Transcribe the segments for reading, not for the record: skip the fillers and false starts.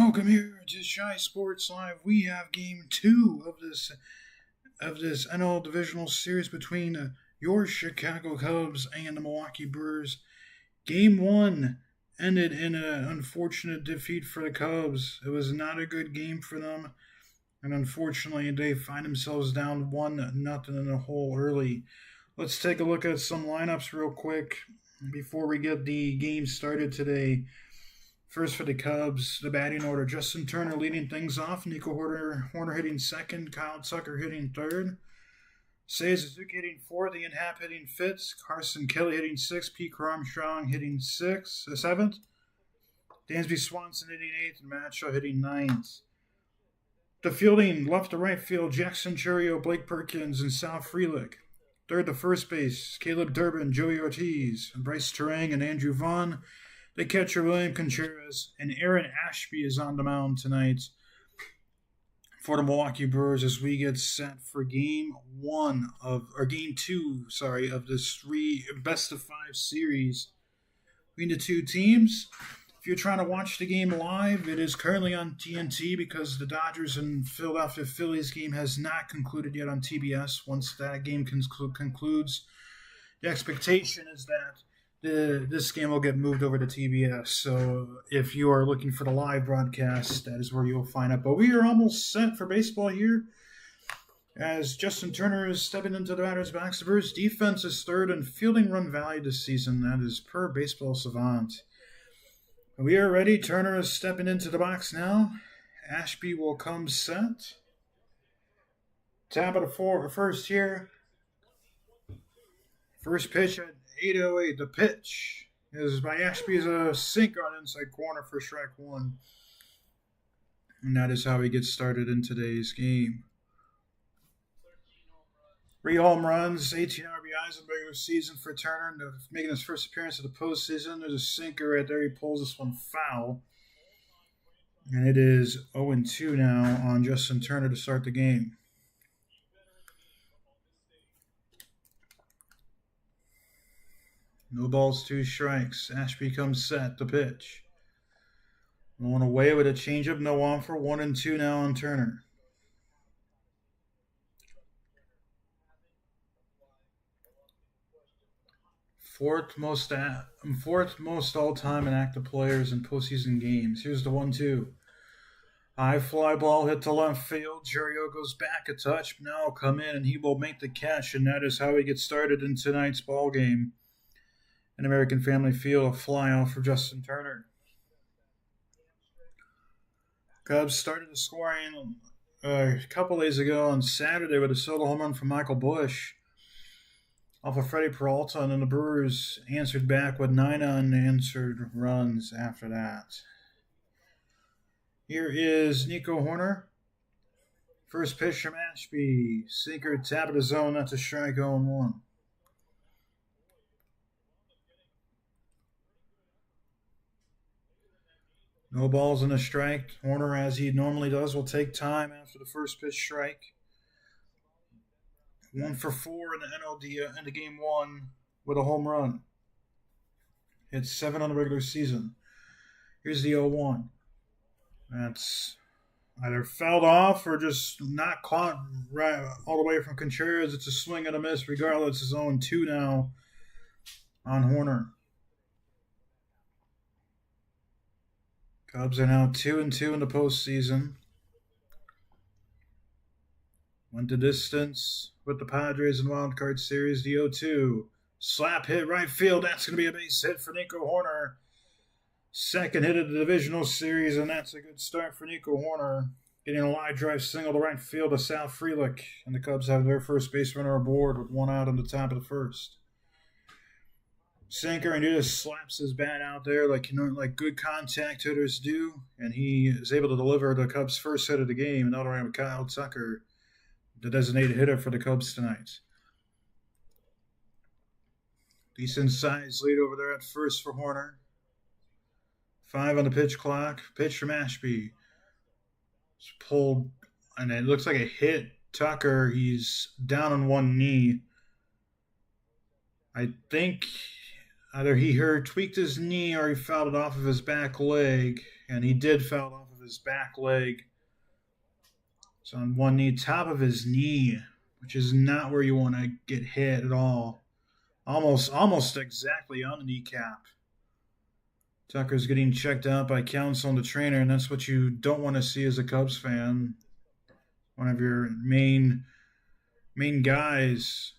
Welcome here to Shy Sports Live. We have game 2 of this NL divisional series between your Chicago Cubs and the Milwaukee Brewers. Game 1 ended in an unfortunate defeat for the Cubs. It was not a good game for them, and unfortunately they find themselves down 1-0 in the hole early. Let's take a look at some lineups real quick before we get the game started today. First for the Cubs, the batting order. Justin Turner leading things off. Nico Horner hitting second. Kyle Tucker hitting third. Seiya Suzuki hitting fourth. Ian Happ hitting fifth. Carson Kelly hitting sixth. Pete Armstrong hitting seventh. Dansby Swanson hitting eighth. And Matt Shaw hitting ninth. The fielding, left to right field, Jackson Churio, Blake Perkins, and Sal Frelick. Third to first base, Caleb Durbin, Joey Ortiz, Bryce Terang, and Andrew Vaughn. The catcher, William Contreras, and Aaron Ashby is on the mound tonight for the Milwaukee Brewers as we get set for game 2, of this 3 best-of-5 series between the two teams. If you're trying to watch the game live, it is currently on TNT because the Dodgers and Philadelphia Phillies game has not concluded yet on TBS. Once that game concludes, the expectation is that this game will get moved over to TBS. So if you are looking for the live broadcast, that is where you'll find it. But we are almost set for baseball here as Justin Turner is stepping into the batter's box. The Brewers defense is third in fielding run value this season. That is per Baseball Savant. We are ready. Turner is stepping into the box now. Ashby will come set. Top of the first here. First pitch at 8:08. The pitch is by Ashby, is a sinker on inside corner for strike one. And that is how he gets started in today's game. 3 home runs, 18 RBIs in the regular season for Turner, making his first appearance of the postseason. There's a sinker right there. He pulls this one foul. And it is 0-2 now on Justin Turner to start the game. No balls, 2 strikes. Ashby comes set. The pitch. Going away with a changeup. No on for 1-2 now on Turner. Fourth most all-time in active players in postseason games. Here's the 1-2. High fly ball hit to left field. Churio goes back a touch. Now he'll come in and he will make the catch, and that is how he gets started in tonight's ball game. An American Family Field, a fly off for Justin Turner. Cubs started the scoring a couple days ago on Saturday with a solo home run from Michael Busch off of Freddie Peralta, and then the Brewers answered back with 9 unanswered runs after that. Here is Nico Horner. First pitch from Ashby. Sinker, tap of the zone, that's a strike, 0-1. No balls and a strike. Horner, as he normally does, will take time after the first pitch strike. 1 for 4 in the NLDS in the game 1 with a home run. Hit 7 on the regular season. Here's the 0-1. That's either fouled off or just not caught right all the way from Contreras. It's a swing and a miss. Regardless, it's 0-2 now on Horner. Cubs are now 2-2 in the postseason. Went the distance with the Padres in Wild Card Series. The 0-2. Slap hit right field. That's going to be a base hit for Nico Horner. Second hit of the divisional series, and that's a good start for Nico Horner. Getting a line drive single to right field to Sal Frelick. And the Cubs have their first base runner aboard with 1 out on the top of the first. Sinker, and he just slaps his bat out there like good contact hitters do, and he is able to deliver the Cubs' first hit of the game. Another round with Kyle Tucker, the designated hitter for the Cubs tonight. Decent size lead over there at first for Horner. 5 on the pitch clock. Pitch from Ashby. It's pulled, and it looks like a hit. Tucker, he's down on one knee. I think either he tweaked his knee or he fouled it off of his back leg, and he did foul it off of his back leg. It's on one knee, top of his knee, which is not where you want to get hit at all. Almost exactly on the kneecap. Tucker's getting checked out by counsel and the trainer, and that's what you don't want to see as a Cubs fan. One of your main guys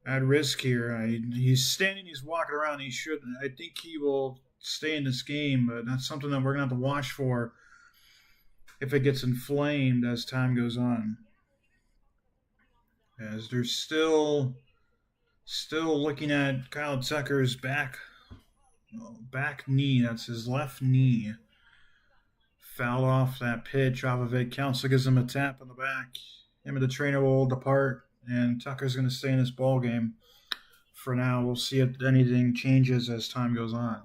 at risk here. He's standing, he's walking around. He should. I think he will stay in this game, but that's something that we're gonna have to watch for if it gets inflamed as time goes on. As they're still looking at Kyle Tucker's back knee. That's his left knee. Fouled off that pitch off of it. Counsel gives him a tap on the back. Him and the trainer will depart, and Tucker's going to stay in this ball game for now. We'll see if anything changes as time goes on.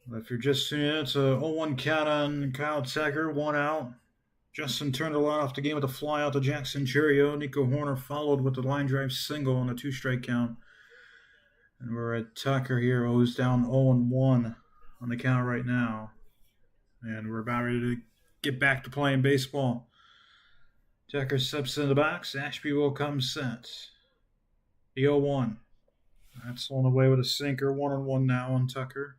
But if you're just tuning in, it's a 0-1 count on Kyle Tucker, 1 out. Justin turned the line off the game with a fly out to Jackson Cheerio. Nico Horner followed with the line drive single on a 2-strike count. And we're at Tucker here, who's down 0-1 on the count right now. And we're about ready to get back to playing baseball. Tucker steps in the box. Ashby will come set. The 0-1. That's on the way with a sinker. 1-1 now on Tucker.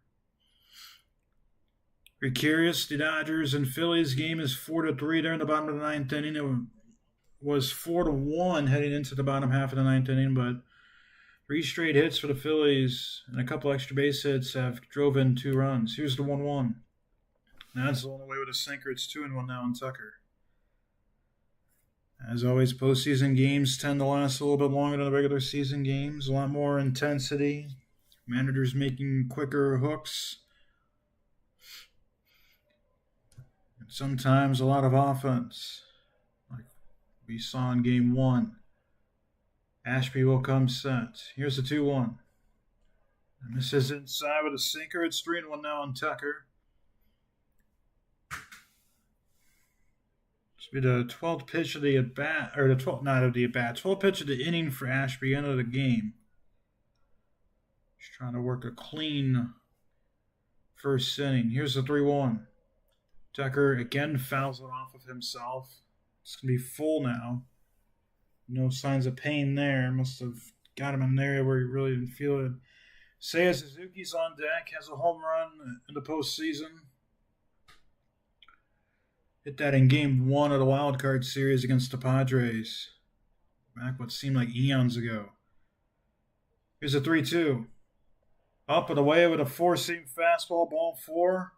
If you're curious, the Dodgers and Phillies game is 4-3. They're in the bottom of the 9th inning. It was 4-1 heading into the bottom half of the 9th inning, but 3 straight hits for the Phillies and a couple extra base hits have drove in 2 runs. Here's the 1-1. Now it's on the way with a sinker. It's 2-1 now on Tucker. As always, postseason games tend to last a little bit longer than the regular season games. A lot more intensity. Managers making quicker hooks. And sometimes a lot of offense, like we saw in Game 1. Ashby will come set. Here's the 2-1. And this is inside with a sinker. It's 3-1 now on Tucker. This will be the 12th pitch of the at-bat, or the 12th, not of the at-bat, 12th pitch of the inning for Ashby, end of the game. Just trying to work a clean first inning. Here's the 3-1. Tucker again fouls it off of himself. It's going to be full now. No signs of pain there. Must have got him in an area where he really didn't feel it. Seiya Suzuki's on deck. Has a home run in the postseason. Hit that in Game 1 of the wild card series against the Padres. Back what seemed like eons ago. Here's a 3-2. Up and away with a 4-seam fastball, ball 4.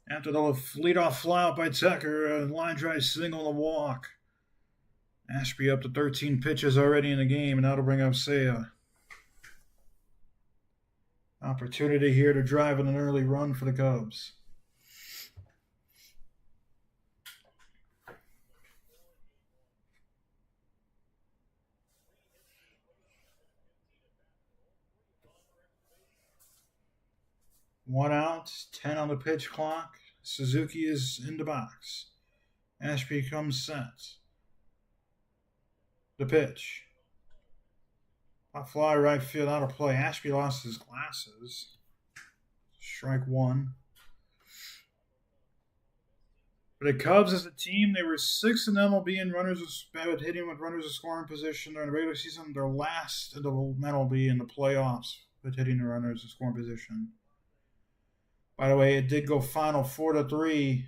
After the leadoff flyout by Tucker, a line drive single and a walk. Ashby up to 13 pitches already in the game, and that'll bring up Seiya. Opportunity here to drive in an early run for the Cubs. One out, 10 on the pitch clock. Suzuki is in the box. Ashby comes set. The pitch. A fly right field out of play. Ashby lost his glasses. Strike 1. For the Cubs as a team, they were 6th in MLB in runners with hitting with runners in scoring position during the regular season. They're last in the MLB in the playoffs with hitting the runners in scoring position. By the way, it did go final 4-3.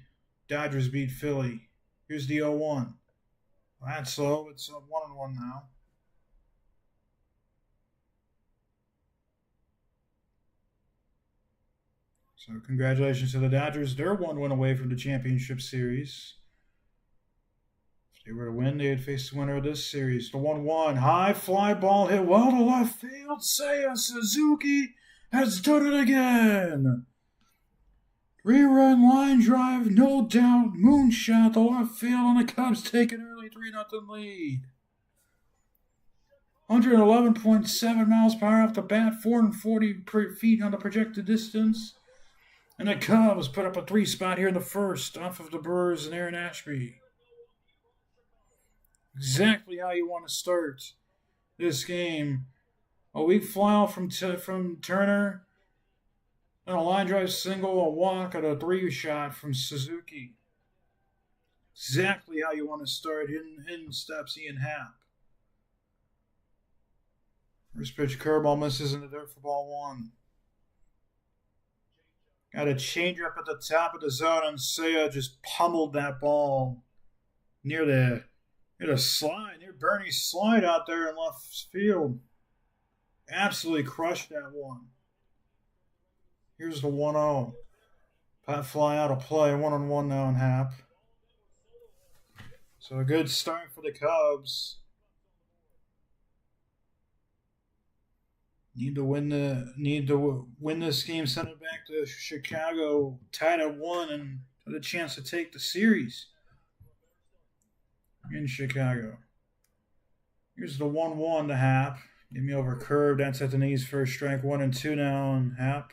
Dodgers beat Philly. Here's the 0-1. That's slow. It's 1-1 now. So congratulations to the Dodgers. They're 1 win away from the championship series. If they were to win, they'd face the winner of this series. The 1-1. High fly ball hit well to left field. Seiya Suzuki has done it again. 3-run line drive, no doubt. Moonshot to left field, and the Cubs take an early 3-0 lead. 111.7 miles per hour off the bat, 440 feet on the projected distance. And the Cubs put up a 3-spot here in the first off of the Brewers and Aaron Ashby. Exactly how you want to start this game. A weak fly out from Turner. And a line drive single, a walk, and a 3 shot from Suzuki. Exactly how you want to start. In steps Ian Happ. First pitch curveball misses in the dirt for ball 1. Got a changeup at the top of the zone, and Seiya just pummeled that ball near the slide, near Bernie's slide out there in left field. Absolutely crushed that one. Here's the 1-0. Pat fly out of play, 1-1 now in Happ. So a good start for the Cubs. Need to win this game, send it back to Chicago, tied at 1, and have a chance to take the series in Chicago. Here's the 1-1 to Happ. Give me over curve. That's at the knees. First strike, 1-2 now on Happ.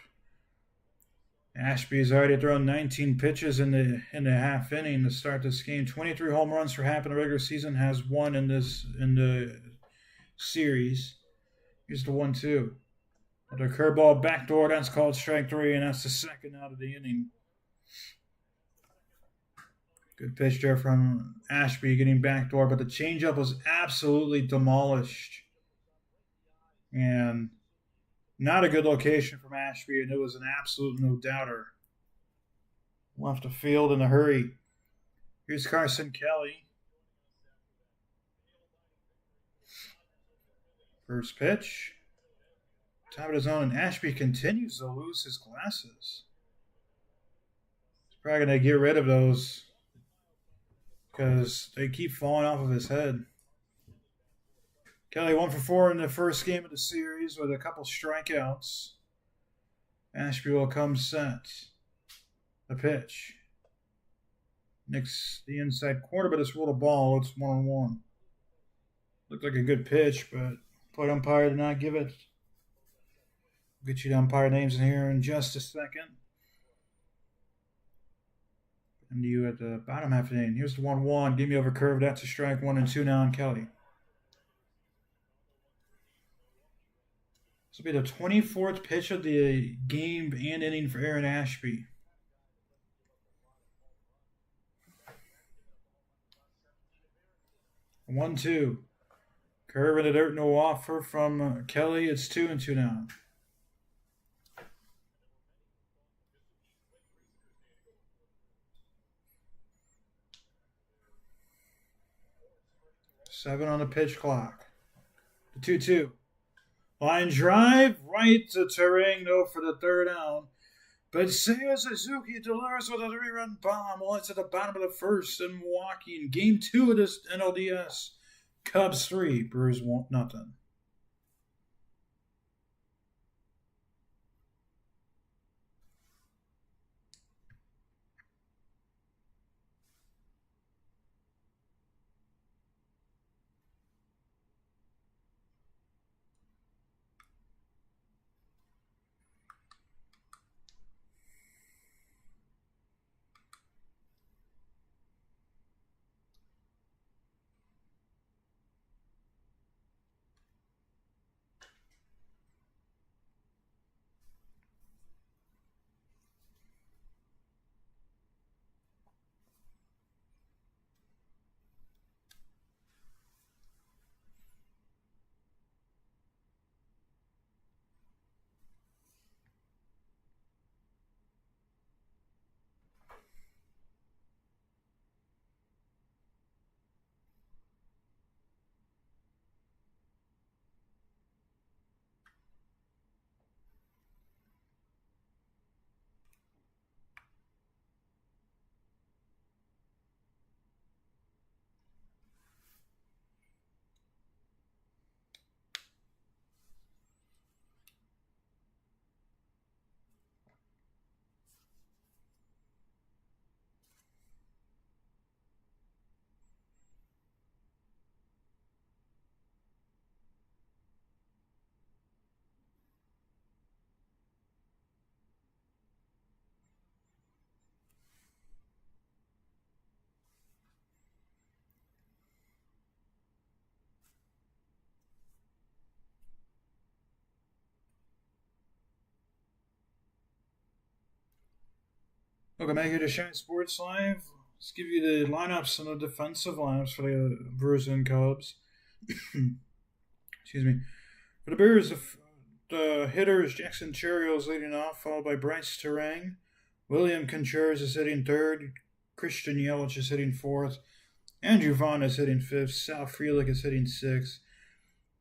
Ashby has already thrown 19 pitches in the half inning to start this game. 23 home runs for Happ in the regular season. Has 1 in the series. Here's the 1-2. The curveball backdoor. That's called strike 3, and that's the second out of the inning. Good pitch there from Ashby getting backdoor, but the changeup was absolutely demolished. And not a good location from Ashby, and it was an absolute no-doubter. Left the field in a hurry. Here's Carson Kelly. First pitch. Top of the zone, and Ashby continues to lose his glasses. He's probably going to get rid of those because they keep falling off of his head. Kelly 1 for 4 in the first game of the series with a couple strikeouts. Ashby will come set. The pitch. Nicks the inside corner, but it's ruled a ball. It's 1-1. Looked like a good pitch, but plate umpire did not give it. We'll get you the umpire names in here in just a second. And you at the bottom half of the inning. Here's the 1-1. Give me over curve. That's a strike. 1-2 now on Kelly. This will be the 24th pitch of the game and inning for Aaron Ashby. One, 2. Curve in the dirt, no offer from Kelly. It's 2-2 now. Seven on the pitch clock. The 2-2. Line drive, right to Tarango for the third out. But Seiya Suzuki delivers with a 3-run bomb. Well, it's at the bottom of the first in Milwaukee in Game 2 of this NLDS. Cubs 3, Brewers 1, nothing. Welcome back here to Shine Sports Live. Let's give you the lineups and the defensive lineups for the Brewers and Cubs. Excuse me. For the Brewers, the hitters Jackson Cherios leading off, followed by Bryce Terang. William Contreras is hitting third. Christian Yelich is hitting fourth. Andrew Vaughn is hitting fifth. Sal Frelick is hitting sixth.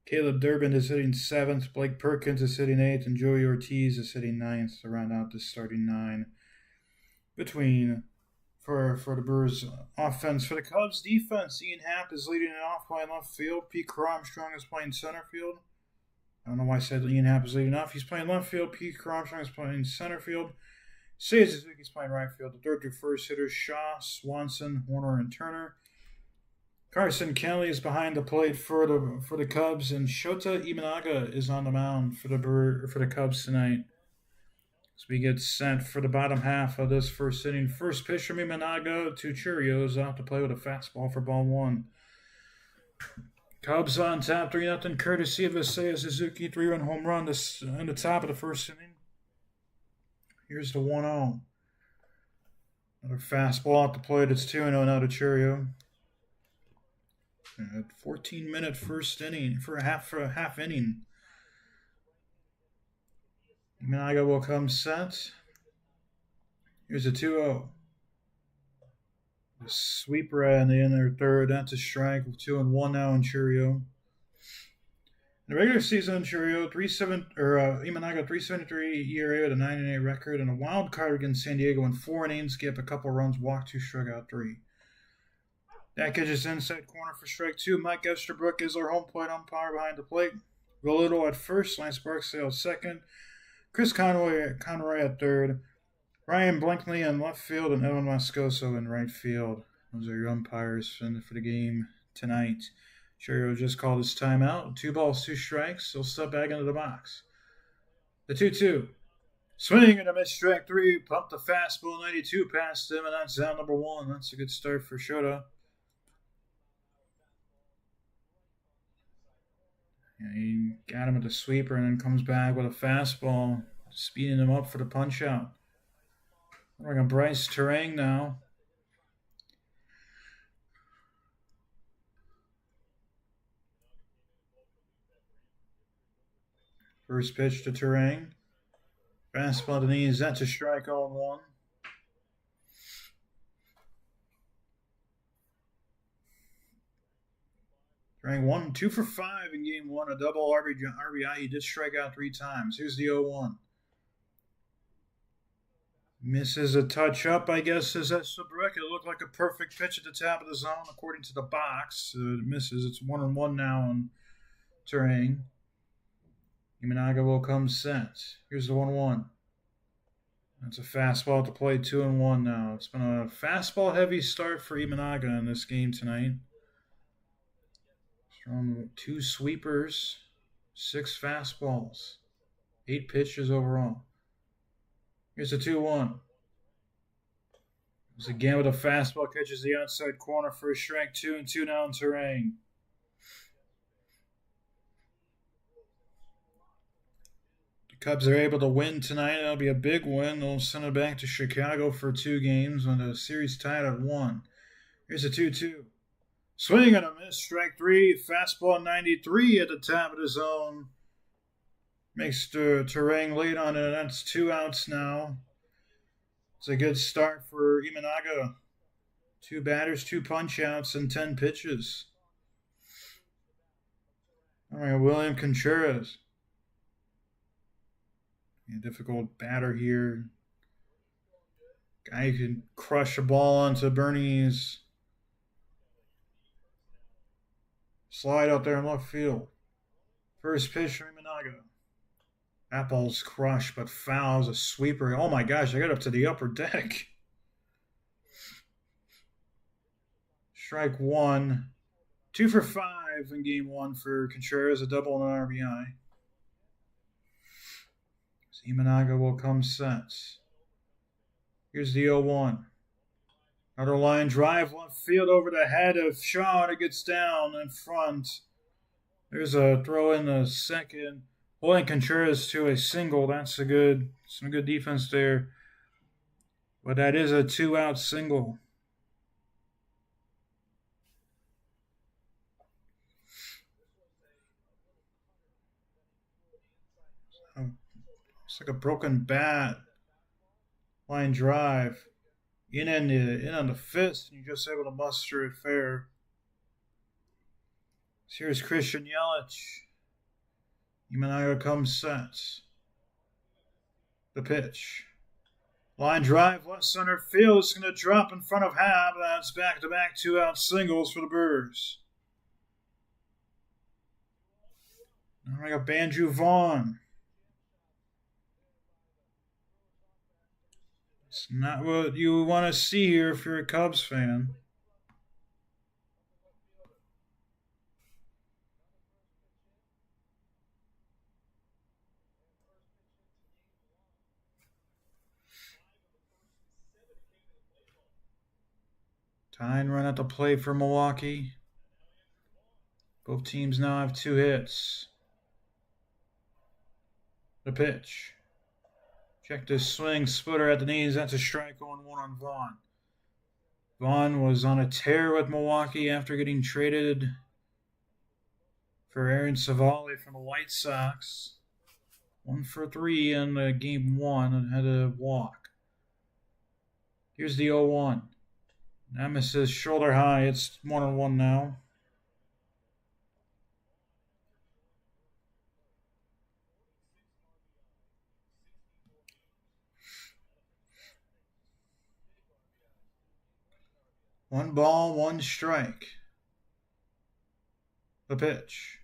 Caleb Durbin is hitting seventh. Blake Perkins is hitting eighth. And Joey Ortiz is hitting ninth to round out the starting nine. For the Brewers offense. For the Cubs defense, Ian Happ is leading it off playing left field. Pete Armstrong is playing center field. I don't know why I said Ian Happ is leading off. He's playing left field. Pete Armstrong is playing center field. Seiya Suzuki is playing right field. The third through first hitters Shaw, Swanson, Warner, and Turner. Carson Kelly is behind the plate for the Cubs, and Shota Imanaga is on the mound for the Cubs tonight. So we get set for the bottom half of this first inning. First pitch from Imanaga to Cherios out to play with a fastball for ball one. Cubs on top, 3-0, courtesy of a Seiya Suzuki 3-run home run in the top of the first inning. Here's the 1-0. Another fastball at the plate. It's 2-0 now to Cherio. 14-minute first inning for a half inning. Imanaga will come set. Here's a 2-0. The sweeper in the inner third. That's a strike. 2-1 now in Cherio. In the regular season, Cherio Imanaga 3.73 ERA with a 9-8 record, and a wild card against San Diego in 4 innings, gave up a couple runs, walked 2, struck out 3. That catches inside corner for strike 2. Mike Esterbrook is our home plate umpire behind the plate. Will Little at first, Lance Barksdale at second. Chris Conroy at third. Ryan Blankley in left field, and Evan Moscoso in right field. Those are your umpires for the game tonight. Cherio just called his timeout. 2 balls, 2 strikes. He'll step back into the box. The 2-2. Swing and a miss, strike 3. Pumped the fastball, 92 past him, and that's down number 1. That's a good start for Shota. He got him with the sweeper and then comes back with a fastball, speeding him up for the punch-out. We're going to Bryce Terang now. First pitch to Terang. Fastball to the knees. That's a strike 0-1. Terang 2 for 5 in game 1. A double RBI. He did strike out 3 times. Here's the 0-1. Misses a touch up, I guess, says Esterbrook. It looked like a perfect pitch at the top of the zone, according to the box. It misses. It's 1-1 now on Terang. Imanaga will come set. Here's the 1-1. That's a fastball at the plate, 2-1 now. It's been a fastball-heavy start for Imanaga in this game tonight. He's thrown 2 sweepers, 6 fastballs, 8 pitches overall. Here's a 2-1. It's again with a fastball, catches the outside corner for a strike 2-2 now in Terang. The Cubs are able to win tonight. It'll be a big win. They'll send it back to Chicago for 2 games when the series tied at 1. Here's a 2-2. Swing and a miss, strike 3. Fastball 93 at the top of the zone. Makes Terang late on it. That's 2 outs now. It's a good start for Imanaga. 2 batters, 2 punch-outs, and 10 pitches. All right, William Contreras. A difficult batter here. Guy who can crush a ball onto Bernie's slide out there in left field. First pitch for Imanaga. That ball's crushed, but foul as a sweeper. Oh my gosh, I got up to the upper deck. Strike 1. 2 for 5 in game 1 for Contreras, a double and an RBI. So Imanaga will come set. Here's the 0-1. Another line drive, left field over the head of Shaw, and it gets down in front. There's a throw in the second. Holding Contreras to a single. That's some good defense there But that is a 2-out single. It's like a broken bat. Line drive. In on the fist, and you're just able to muster it fair. So here's Christian Yelich. Imanaga comes set. The pitch. Line drive, left center field. It's going to drop in front of Hab. That's back-to-back 2-out singles for the Brewers. Now we got Banju Vaughn. It's not what you want to see here if you're a Cubs fan. Tying run at the plate for Milwaukee. Both teams now have 2 hits. The pitch. Check this swing, splitter at the knees. That's a strike 0-1 on Vaughn. Vaughn was on a tear with Milwaukee after getting traded for Aaron Savali from the White Sox. 1 for 3 in game 1 and had a walk. Here's the 0-1. Nemesis shoulder high. It's 1-1 now. One ball, 1 strike. The pitch.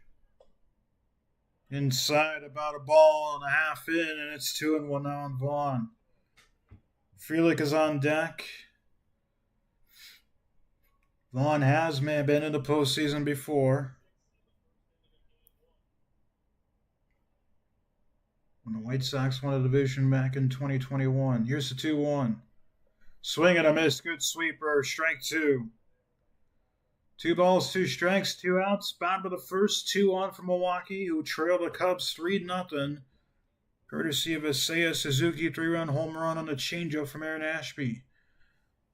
Inside, about a ball and a half in, and it's 2-1 now on Vaughn. Frelick is on deck. Vaughn has been in the postseason before. When the White Sox won the division back in 2021. Here's the 2-1. Swing and a miss. Good sweeper. Strike 2. 2 balls, 2 strikes, 2 outs. Bottom of the first, 2-1 for Milwaukee, who trailed the Cubs 3-0. Courtesy of a Seiya Suzuki 3-run home run on the changeup from Aaron Ashby.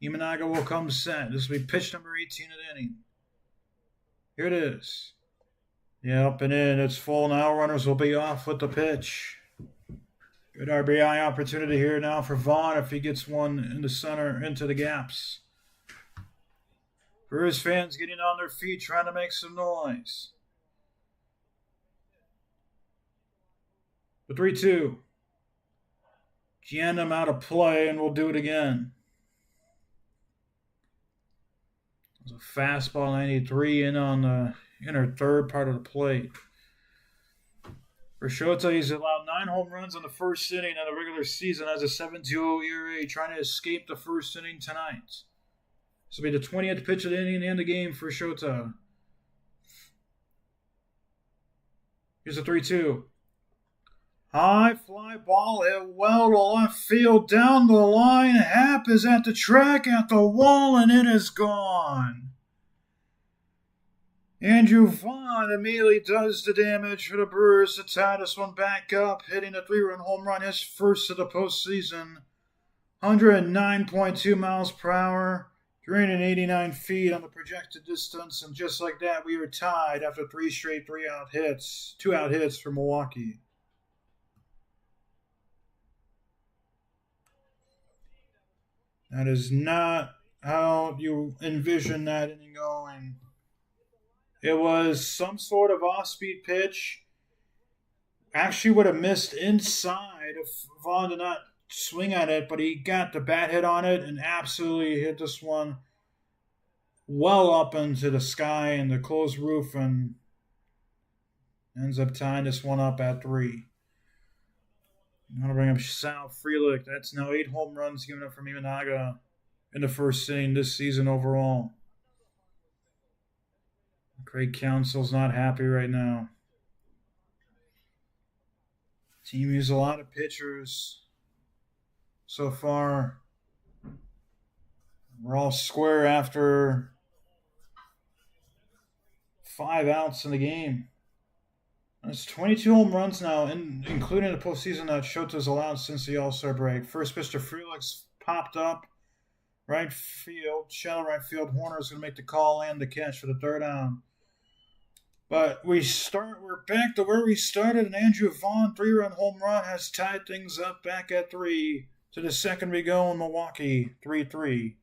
Imanaga will come set. This will be pitch number 18 of the inning. Here it is. Yeah, up and in. It's full now. Runners will be off with the pitch. Good RBI opportunity here now for Vaughn if he gets one in the center into the gaps. Brewers fans getting on their feet trying to make some noise. The 3-2. Giannam out of play, and we'll do it again. It was a fastball 93 in on the inner third part of the plate. For Shota, he's allowed 9 home runs in the first inning of the regular season as a 7.20 ERA, trying to escape the first inning tonight. This will be the 20th pitch of the inning and the game for Shota. Here's a 3-2. High fly ball hit well to left field down the line. Happ is at the track, at the wall, and it is gone. Andrew Vaughn immediately does the damage for the Brewers to tie this one back up, hitting a 3-run home run, his first of the postseason. 109.2 miles per hour, 389 feet on the projected distance, and just like that, we were tied after 3 straight 2-out hits for Milwaukee. That is not how you envision that inning going. It was some sort of off-speed pitch. Actually would have missed inside if Vaughn did not swing at it, but he got the bat hit on it and absolutely hit this one well up into the sky and the closed roof and ends up tying this one up at 3. I'm going to bring up Sal Frelick. That's now 8 home runs given up from Imanaga in the first inning this season overall. Craig Counsell's not happy right now. Team used a lot of pitchers so far. We're all square after 5 outs in the game. That's 22 home runs now, including the postseason that Shota's allowed since the All-Star break. First pitch to Frelick's popped up. Right field, shallow right field. Horner's going to make the call and the catch for the third down. But we're back to where we started. An Andrew Vaughn 3-run home run has tied things up back at 3. To the second we go in Milwaukee, 3-3.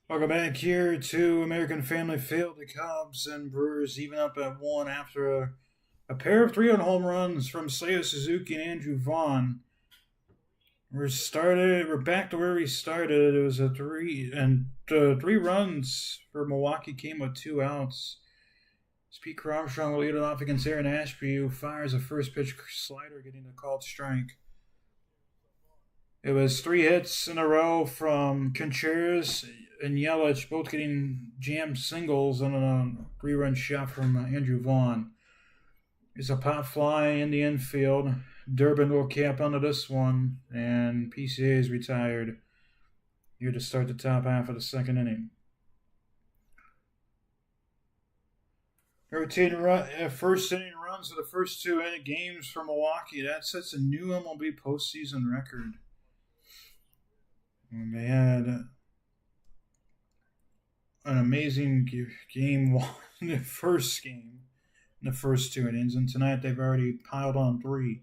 Welcome back here to American Family Field. The Cubs and Brewers even up at 1 after a pair of 3-run home runs from Seiya Suzuki and Andrew Vaughn. We're back to where we started. It was a 3 runs for Milwaukee came with 2 outs. Pete Armstrong will lead it off against Aaron Ashby, who fires a first pitch slider, getting a called strike. It was 3 hits in a row from Contreras and Yelich, both getting jammed singles on a 3-run shot from Andrew Vaughn. There's a pop fly in the infield. Durbin will cap onto this one, and PCA is retired here to start the top half of the second inning. 13 first inning runs of the first 2 inning games for Milwaukee. That sets a new MLB postseason record. And they had an amazing game 1 in the first game, in the first 2 innings, and tonight they've already piled on 3.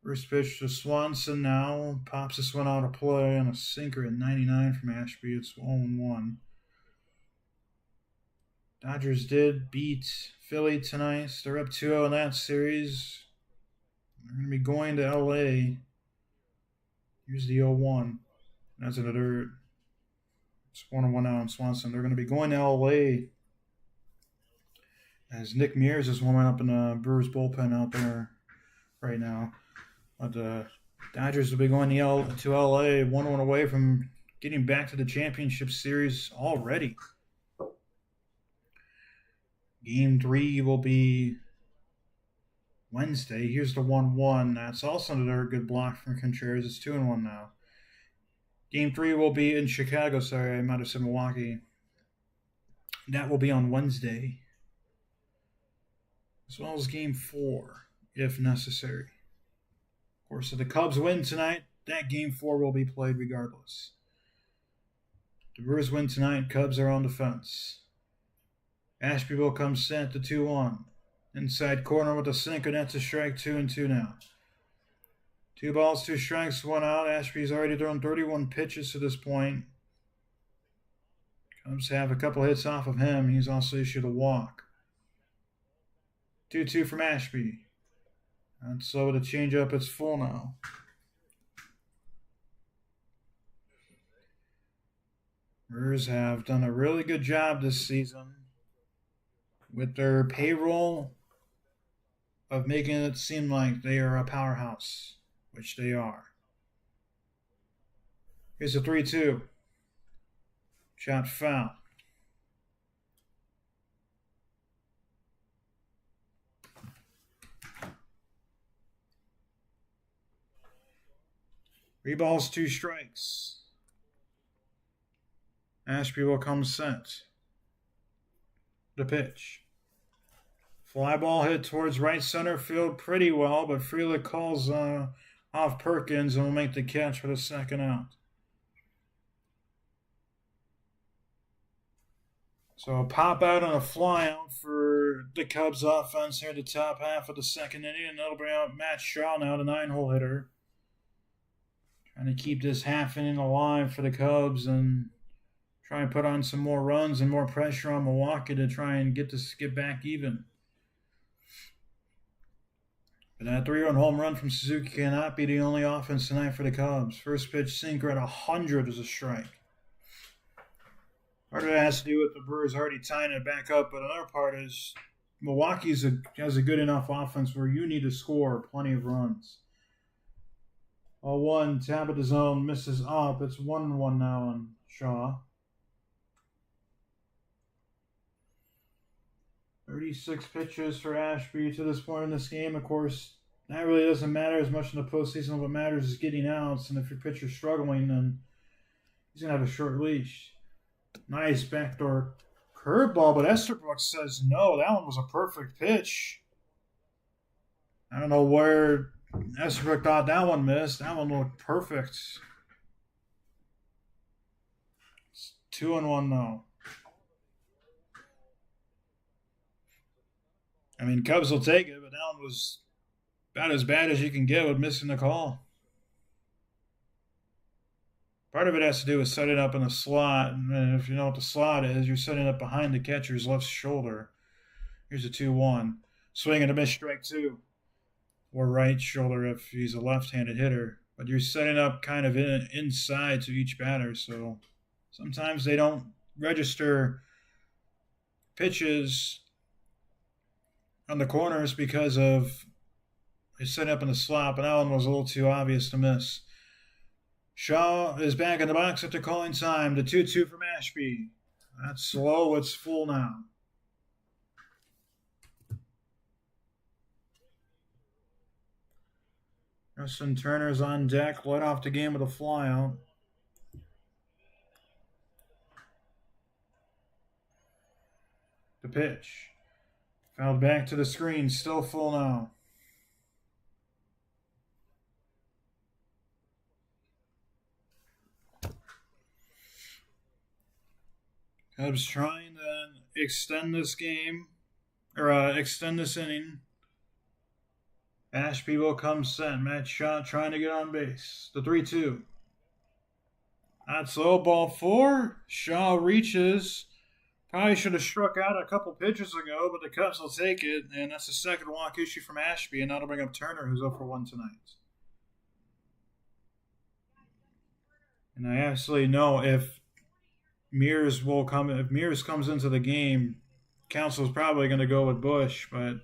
First pitch to Swanson now. Pops this one out of play on a sinker at 99 from Ashby. It's 0-1. Dodgers did beat Philly tonight. They're up 2-0 in that series. They're going to be going to LA. Here's the 0-1. That's another. It's 1-1 now on Swanson. They're going to be going to LA as Nick Mears is warming up in the Brewers bullpen out there right now. But the Dodgers will be going to LA 1-1 away from getting back to the championship series already. Game 3 will be Wednesday. Here's the 1-1. That's also another good block from Contreras. It's 2-1 now. Game 3 will be in Chicago. Sorry, I might have said Milwaukee. That will be on Wednesday, as well as Game 4, if necessary. Of course, if the Cubs win tonight, that Game 4 will be played regardless. The Brewers win tonight, Cubs are on the fence. Ashby will come set to 2-1. Inside corner with a sinker, that's a strike, 2-2 now. 2 balls, 2 strikes, 1 out. Ashby's already thrown 31 pitches to this point. Cubs have a couple hits off of him. He's also issued a walk. 2-2 from Ashby. And so with a changeup, it's full now. Brewers have done a really good job this season with their payroll of making it seem like they are a powerhouse, which they are. Here's a 3-2. Shot foul. Three balls, 2 strikes. Ashby will come set. The pitch. Fly ball hit towards right center field pretty well, but Frelick calls off Perkins and will make the catch for the second out. So a pop out and a fly out for the Cubs offense here at the top half of the second inning, and that'll bring out Matt Shaw now, the 9-hole hitter. Trying to keep this half inning alive for the Cubs and try and put on some more runs and more pressure on Milwaukee to try and get back even. But that 3-run home run from Suzuki cannot be the only offense tonight for the Cubs. First pitch sinker at 100 is a strike. Part of it has to do with the Brewers already tying it back up, but another part is Milwaukee has a good enough offense where you need to score plenty of runs. 0-1, tap at the zone, misses up. It's 1-1 now on Shaw. 36 pitches for Ashby to this point in this game. Of course, that really doesn't matter as much in the postseason. What matters is getting outs, and if your pitcher's struggling, then he's going to have a short leash. Nice backdoor curveball, but Estabrook says no. That one was a perfect pitch. I don't know where Estabrook thought that one missed. That one looked perfect. It's 2-1 now. I mean, Cubs will take it, but that one was about as bad as you can get with missing the call. Part of it has to do with setting up in the slot. And if you know what the slot is, you're setting up behind the catcher's left shoulder. Here's a 2-1. Swing and a miss, strike 2. Or right shoulder if he's a left-handed hitter. But you're setting up kind of inside to each batter. So sometimes they don't register pitches on the corners because of his setting up in the slot. But that one was a little too obvious to miss. Shaw is back in the box after calling time. The 2-2 from Ashby. That's slow. It's full now. Justin Turner's on deck. Led off the game with a flyout. The pitch. Fouled back to the screen. Still full now. Cubs trying to extend this game, or extend this inning. Ashby will come set. Matt Shaw trying to get on base. The 3-2. That's low, ball 4. Shaw reaches. Probably should have struck out a couple pitches ago, but the Cubs will take it, and that's the second walk issue from Ashby, and that'll bring up Turner, who's 0-for-1 tonight. And I absolutely know if Mears comes into the game, Council's probably going to go with Bush, but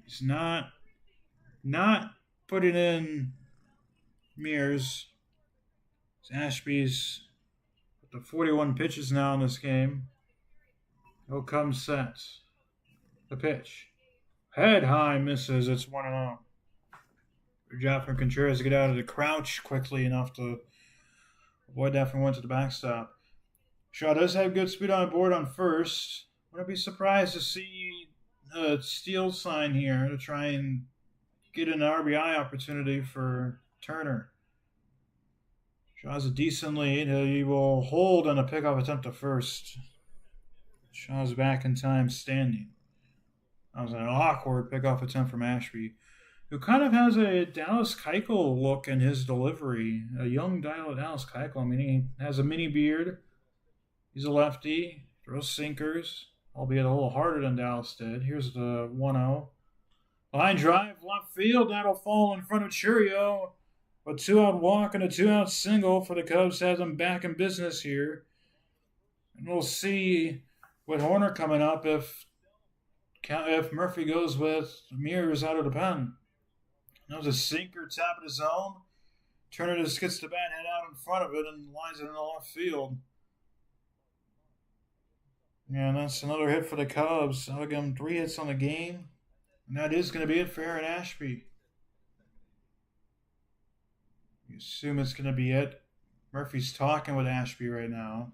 he's not putting in Mears. It's Ashby's the 41 pitches now in this game. He'll come set. The pitch. Head high, misses. It's 1-0. Good job from Contreras to get out of the crouch quickly enough to avoid that from going to the backstop. Shaw does have good speed on board on first. Wouldn't be surprised to see a steal sign here to try and get an RBI opportunity for Turner. Shaw's a decent lead. He will hold on a pickoff attempt to first. Shaw's back in time standing. That was an awkward pickoff attempt from Ashby, who kind of has a Dallas Keuchel look in his delivery. A young Dallas Keuchel. I mean, he has a mini beard. He's a lefty. Throws sinkers, albeit a little harder than Dallas did. Here's the 1-0. Line drive, left field. That'll fall in front of Churio. A 2-out walk and a 2-out single for the Cubs has them back in business here. And we'll see with Horner coming up if Murphy goes with Mears out of the pen. That was a sinker, top of the zone. Turner just gets the bat head out in front of it and lines it in the left field. Yeah, and that's another hit for the Cubs. I'll give them 3 hits on the game. And that is going to be it for Aaron Ashby. You assume it's going to be it. Murphy's talking with Ashby right now.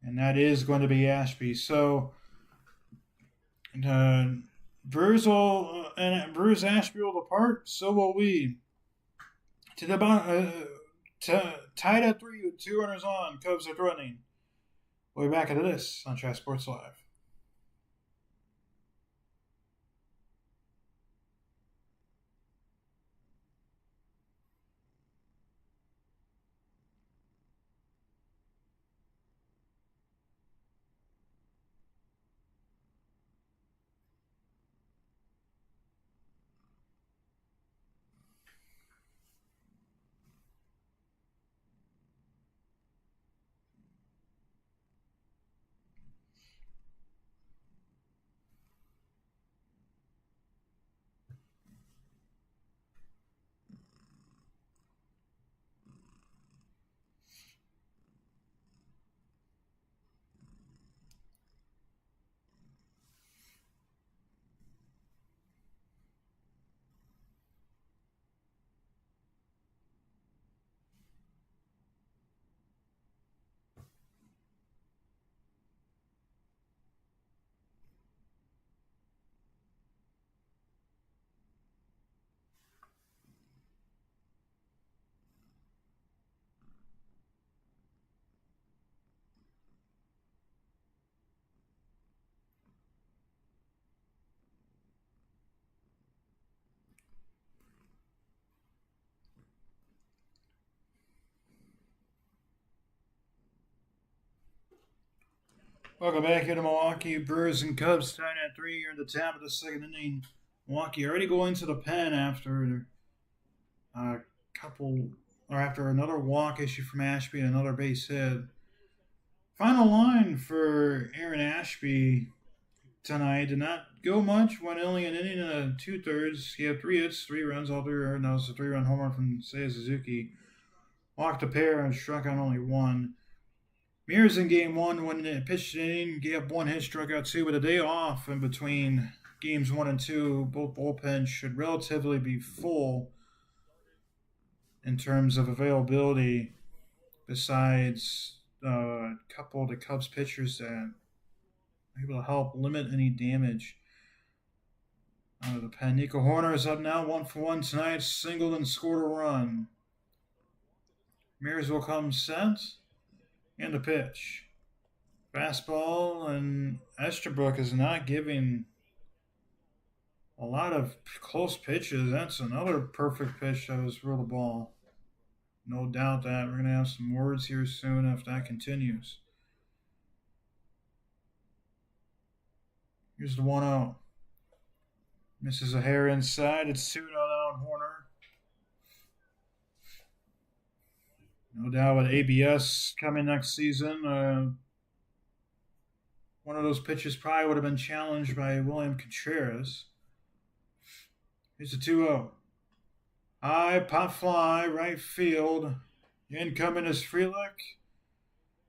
And that is going to be Ashby. So, Brewers Ashby will depart. So will we. To the tied at 3 with 2 runners on. Cubs are threatening. We'll be back into this on Trash Sports Live. Welcome back here to Milwaukee. Brewers and Cubs tied at 3 here in the top of the second inning. Milwaukee already going to the pen after after another walk issued from Ashby and another base hit. Final line for Aaron Ashby tonight did not go much. Went only an inning and 2/3. He had 3 hits, 3 runs, all 3 earned. That was a 3-run homer from Seiya Suzuki. Walked a pair and struck out only 1. Mears in game 1 when it pitched an inning, gave up 1 hit, struck out 2, but a day off in between games 1 and 2. Both bullpens should relatively be full in terms of availability, besides a couple of the Cubs pitchers that are able to help limit any damage out of the pen. Nico Horner is up now, 1-for-1 tonight, singled and scored a run. Mears will come set. And the pitch. Fastball, and Estabrook is not giving a lot of close pitches. That's another perfect pitch that was for the ball. No doubt that we're going to have some words here soon if that continues. Here's the 1-0. Misses a hair inside. It's 2-0 on Horner. No doubt with ABS coming next season, one of those pitches probably would have been challenged by William Contreras. Here's a 2-0. High pop fly, right field. Incoming is Frelick.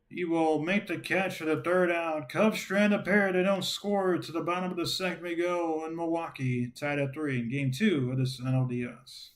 He will make the catch for the 3rd out. Cubs strand a pair. They don't score. To the bottom of the second we go in Milwaukee. Tied at 3 in game 2 of this NLDS.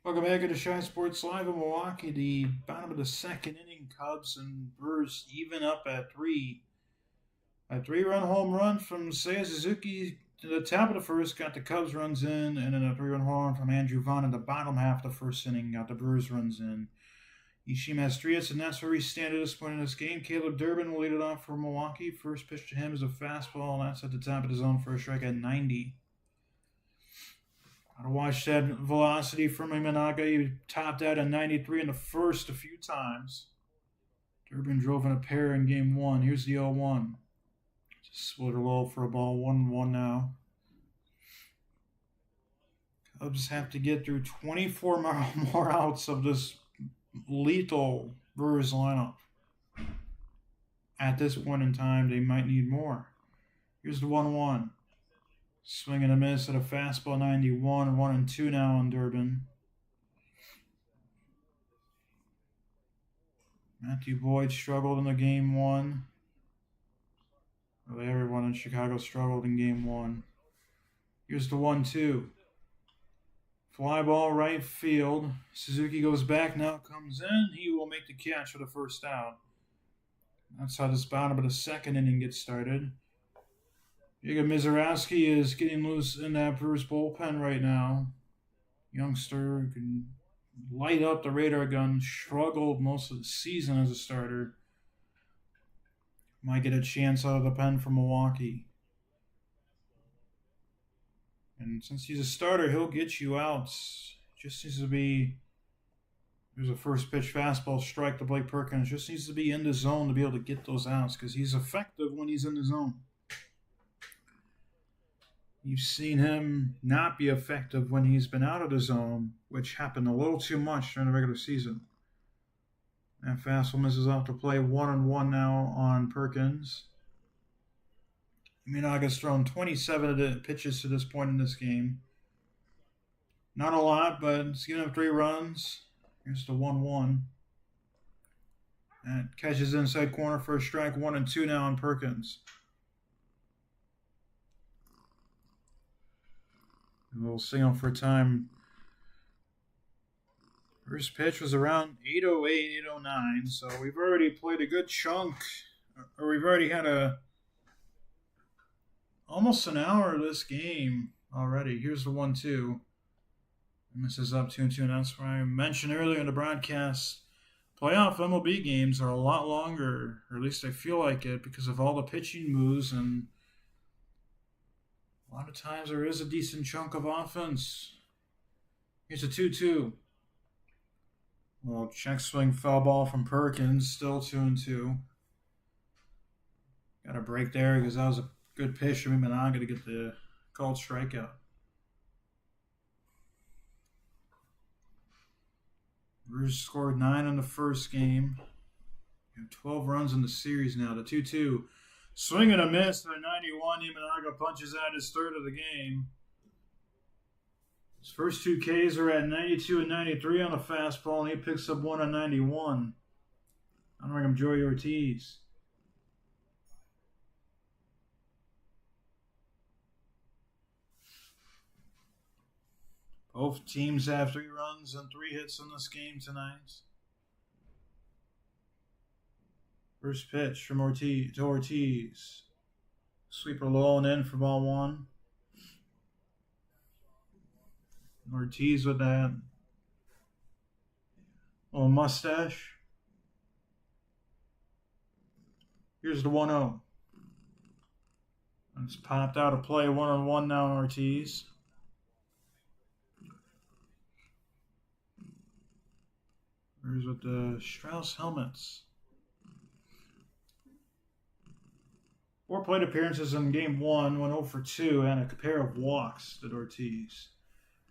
Welcome back to the Shy Sports Live in Milwaukee. The bottom of the second inning, Cubs and Brewers even up at three. A three-run home run from Seiya Suzuki to the top of the first got the Cubs runs in, and then a three-run home run from Andrew Vaughn in the bottom half of the first inning got the Brewers runs in. Ishima has 3 hits, and that's where we stand at this point in this game. Caleb Durbin will lead it off for Milwaukee. First pitch to him is a fastball, and that's at the top of the zone for a strike at 90. Gotta watch that velocity from Imanaga. He topped out at 93 in the first a few times. Durbin drove in a pair in game 1. Here's the 0-1. Just split her low for a ball. 1-1 now. Cubs have to get through 24 more outs of this lethal Brewers lineup. At this point in time, they might need more. Here's the 1-1. Swing and a miss at a fastball, 91, 1-2 now on Durbin. Matthew Boyd struggled in the game 1. Really, everyone in Chicago struggled in game 1. Here's the 1-2. Fly ball right field. Suzuki goes back, now comes in. He will make the catch for the first out. That's how this bottom of the second inning gets started. Jacob Mizorowski is getting loose in that Brewers bullpen right now. Youngster can light up the radar gun. Struggled most of the season as a starter. Might get a chance out of the pen from Milwaukee. And since he's a starter, he'll get you outs. Just needs to be... There's a first pitch fastball strike to Blake Perkins. Just needs to be in the zone to be able to get those outs because he's effective when he's in the zone. You've seen him not be effective when he's been out of the zone, which happened a little too much during the regular season. That fastball misses off to play. 1-1 now on Perkins. Minaga's thrown 27 of the pitches to this point in this game. Not a lot, but it's giving up 3 runs. Here's the 1-1. And catches inside corner for a strike. 1-2 now on Perkins. A little signal for time. First pitch was around 8:08, 8:09, so we've already played a good chunk, or we've already had almost an hour of this game already. Here's the 1-2. Misses up 2-2, and that's why I mentioned earlier in the broadcast, playoff MLB games are a lot longer, or at least I feel like it, because of all the pitching moves, and a lot of times there is a decent chunk of offense. Here's a 2-2. Well, check swing foul ball from Perkins, still 2-2. Got a break there because that was a good pitch from Imanaga to get the called strikeout. Brewers scored 9 in the first game. 12 runs in the series now. The 2-2. Swing and a miss at 91. Imanaga punches out his third of the game. His first 2 Ks are at 92 and 93 on a fastball, and he picks up 1 on 91. Honoring him, Joey Ortiz. Both teams have 3 runs and 3 hits in this game tonight. First pitch from Ortiz. Sweeper low and in for ball 1. Ortiz with that little mustache. Here's the 1-0. It's popped out of play. 1-1 now on Ortiz. Here's with the Strauss helmets. 4 plate appearances in game 1, went 0 for 2, and a pair of walks to Ortiz.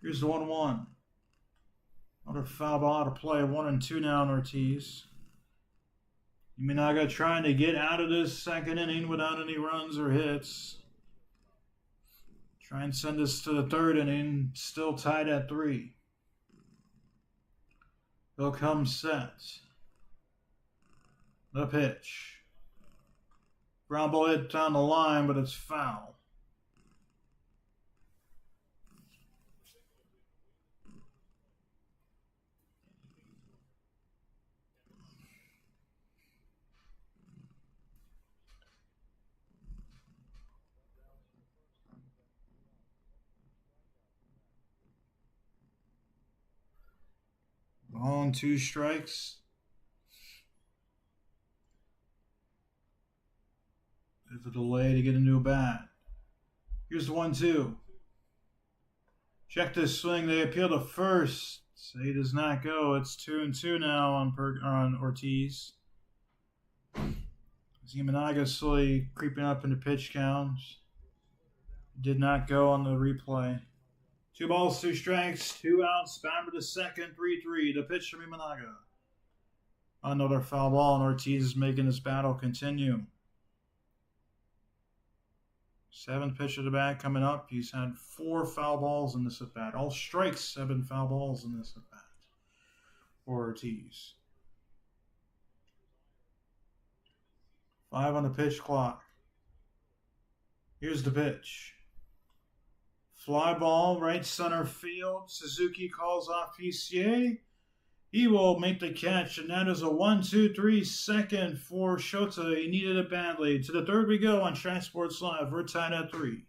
Here's the 1-1. Another foul ball to play. 1-2 now on Ortiz. Imanaga trying to get out of this second inning without any runs or hits. Try and send us to the third inning, still tied at 3. They'll come set. The pitch. Ground ball hit down the line, but it's foul. swung 2 strikes. Bit of a delay to get a new bat. Here's the 1-2. Check this swing. They appeal to first. So he does not go. It's 2-2 now on Ortiz. Imanaga slowly creeping up into pitch counts. Did not go on the replay. 2 balls, 2 strikes, 2 outs. Bound to the second, 3-3. The pitch from Imanaga. Another foul ball, and Ortiz is making his battle continue. 7th pitch of the bat coming up. He's had 4 foul balls in this at bat. All strikes, 7 foul balls in this at bat for Ortiz. 5 on the pitch clock. Here's the pitch. Fly ball, right center field. Suzuki calls off PCA. He will make the catch, and that is a 1-2-3 second for Shota. He needed it badly. To the third we go on Shine Sports Live. We're tied at 3.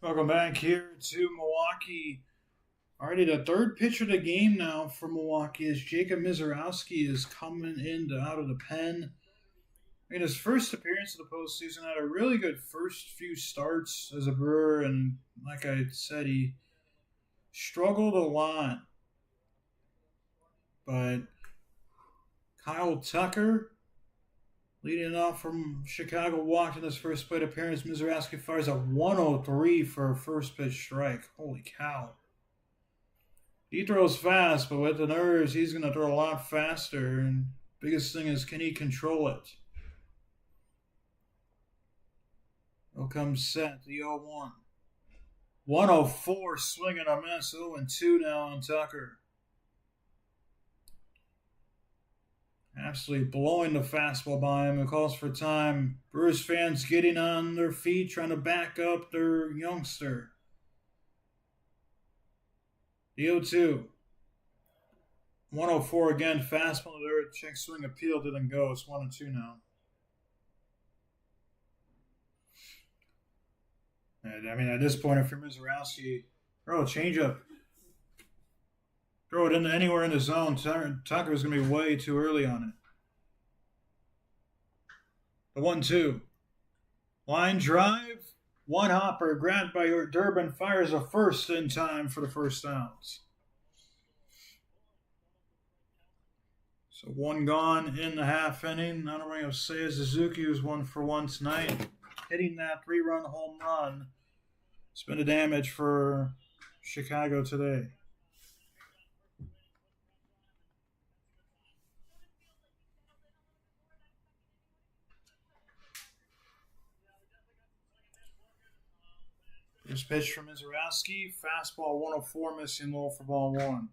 Welcome back here to Milwaukee. Already the 3rd pitch of the game now for Milwaukee as Jacob Mizorowski is coming in out of the pen. In his first appearance of the postseason, had a really good first few starts as a Brewer, and like I said, he struggled a lot. But Kyle Tucker, leading off from Chicago, walked in his first plate appearance. Mizorowski fires a 103 for a first pitch strike. Holy cow. He throws fast, but with the nerves, he's going to throw a lot faster. And biggest thing is, can he control it? Here comes set, the 0-1. 104, swing and a miss. 0-2 now on Tucker. Absolutely blowing the fastball by him. It calls for time. Brewers fans getting on their feet, trying to back up their youngster. The 0-2. 104 again. Fastball there. Check swing appeal didn't go. It's 1-2 now. And, I mean, at this point, if you're Mizorowski, throw a changeup. Throw it in anywhere in the zone. Tucker's going to be way too early on it. The 1-2. Line drive. One hopper grabbed by Durbin, fires a first in time for the first out. So one gone in the half inning. Not only of Seiya Suzuki, who's 1 for 1 tonight, hitting that 3-run home run. It's been a damage for Chicago today. First pitch from Mizorowski. Fastball 104, missing low for ball 1.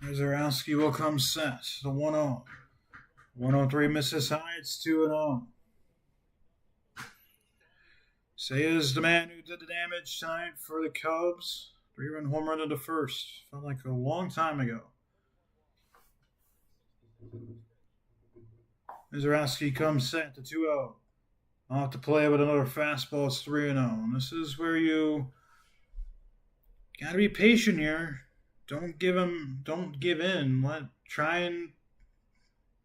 Mizorowski will come set. The 1-0. 103 misses high. It's 2-0. Seiya's the man who did the damage tonight for the Cubs. 3-run home run to the first. Felt like a long time ago. Mizorowski comes set to 2-0. Off to play with another fastball. It's 3-0. And this is where you got to be patient here. Don't give in. Try and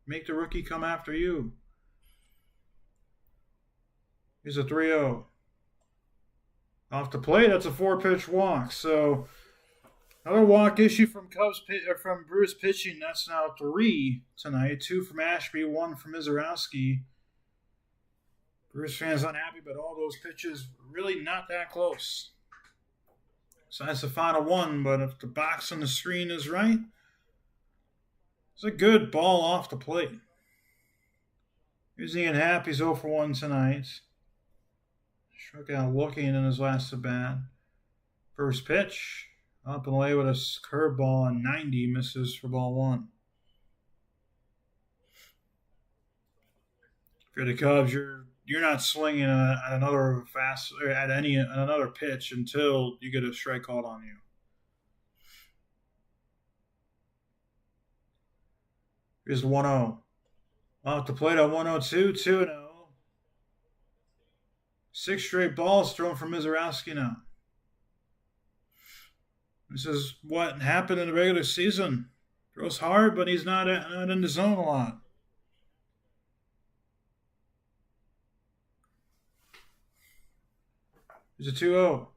make the rookie come after you. Here's a 3-0. Off the plate, that's a 4-pitch walk. So another walk issue from Brewers pitching. That's now 3 tonight. 2 from Ashby, 1 from Mizorowski. Brewers fans unhappy, but all those pitches really not that close. So that's the final one, but if the box on the screen is right, it's a good ball off the plate. Here's Ian Happ. He's 0 for 1 tonight. Struck out looking in his last at bat. First pitch, up and away with a curveball on 90, misses for ball 1. If you're the Cubs, you're not swinging at another another pitch until you get a strike called on you. Here's the 1-0. Off the plate at 102, 2-0. 6 straight balls thrown from Mizorowski now. This is what happened in the regular season. Throws hard, but he's not in the zone a lot. Here's a 2-0.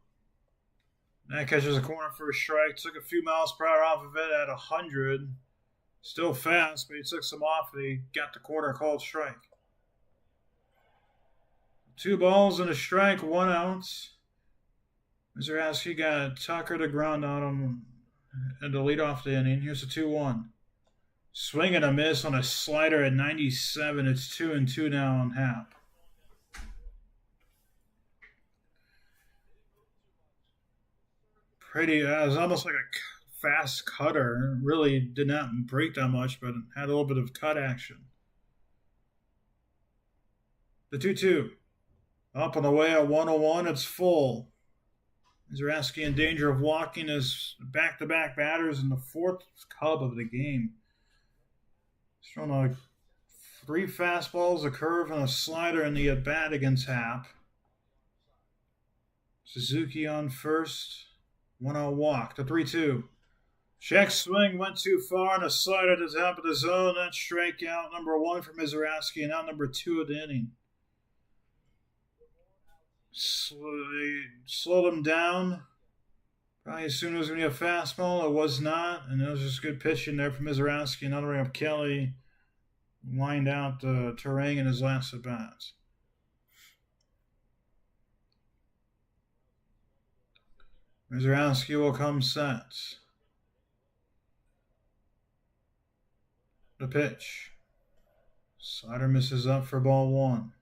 That catches a corner for a strike. Took a few miles per hour off of it at 100. Still fast, but he took some off. He got the corner called strike. 2 balls and a strike, 1 out. Mizorowski got Tucker to ground on him and to lead off the inning. Here's a 2-1. Swing and a miss on a slider at 97. It's 2-2 now on Happ. It was almost like a fast cutter. Really did not break that much, but had a little bit of cut action. The 2-2. Up and away at 101. It's full. Mizorowski in danger of walking his back-to-back batters in the 4th Cub of the game. He's thrown like 3 fastballs, a curve, and a slider in the at-bat against Happ. Suzuki on first. 1-0 walk. The 3-2. Check swing went too far and a slider to the top of the zone. That's strikeout number 1 for Mizorowski and out number 2 of the inning. Slowed him down. Probably assumed it was going to be a fastball. It was not. And it was just good pitching there for Mizorowski. Another ring up Kelly. Lined out the terrain in his last at bats. Mizorowski will come set. The pitch. Slider misses up for ball 1.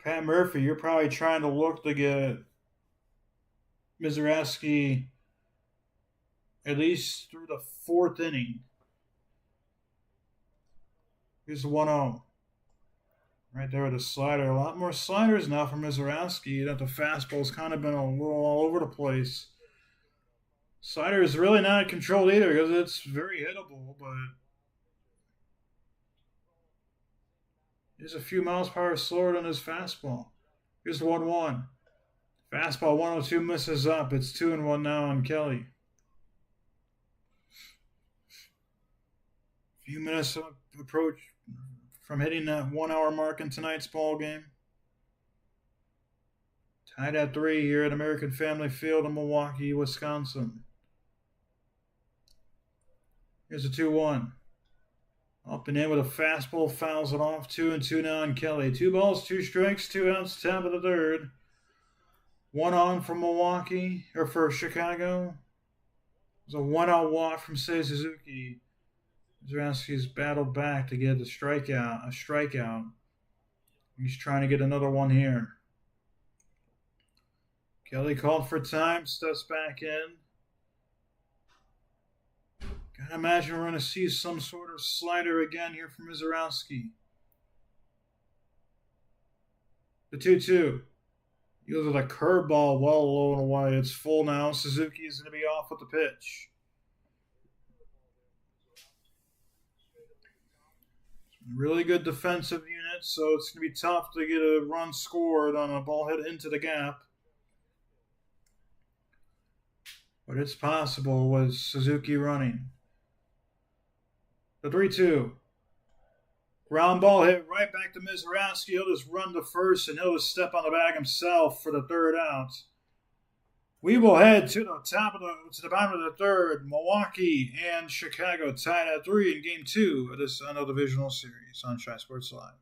Pat Murphy, you're probably trying to look to get Mizorowski at least through the 4th inning. Here's the 1-0. Right there with the slider. A lot more sliders now from Mizorowski. That the fastball's kind of been a little all over the place. Slider is really not controlled either because it's very hittable, but he's a few miles per hour slower than his fastball. Here's the 1-1. Fastball 102 misses up. It's 2-1 now on Kelly. A few minutes of approach from hitting that 1 hour mark in tonight's ball game. Tied at 3 here at American Family Field in Milwaukee, Wisconsin. Here's a 2-1. Up and in with a fastball, fouls it off. 2-2 now on Kelly. 2 balls, 2 strikes, 2 outs, top of the third. 1 on from Milwaukee, or for Chicago. It was a 1-out walk from Seiya Suzuki. Mizorowski's battled back to get a strikeout. He's trying to get another one here. Kelly called for time, steps back in. Gotta imagine we're going to see some sort of slider again here from Mizorowski. The 2-2. He goes with a curveball well low and away. It's full now. Suzuki is going to be off with the pitch. Really good defensive unit, so it's going to be tough to get a run scored on a ball hit into the gap. But it's possible with Suzuki running. The 3-2. Ground ball hit right back to Mizorowski. He'll just run to first and he'll just step on the bag himself for the 3rd out. We will head to the bottom of the 3rd. Milwaukee and Chicago tied at 3 in Game 2 of this NL Divisional Series on Shy Sports Live.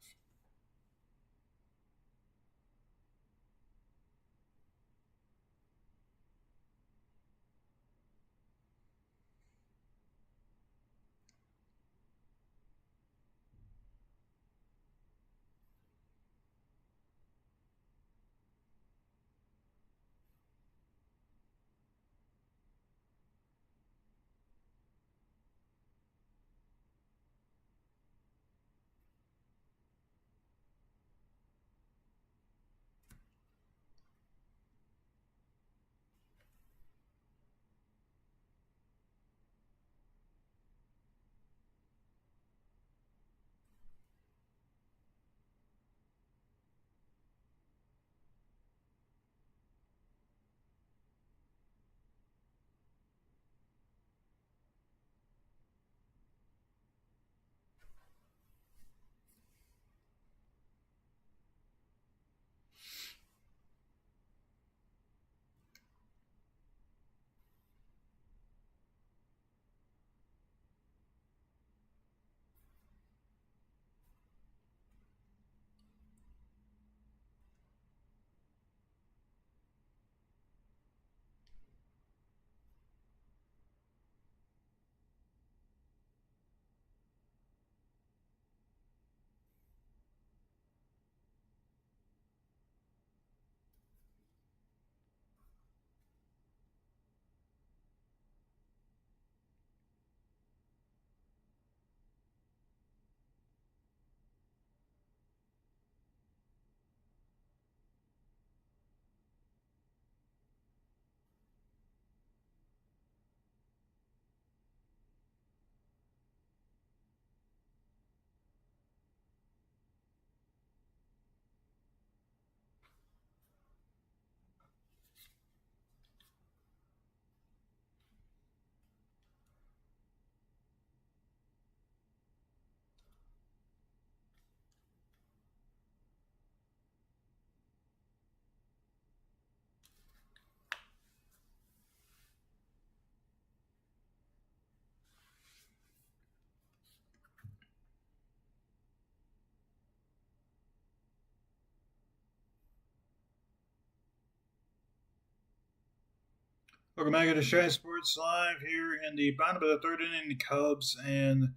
Welcome back to Shy Sports Live here in the bottom of the 3rd inning. The Cubs and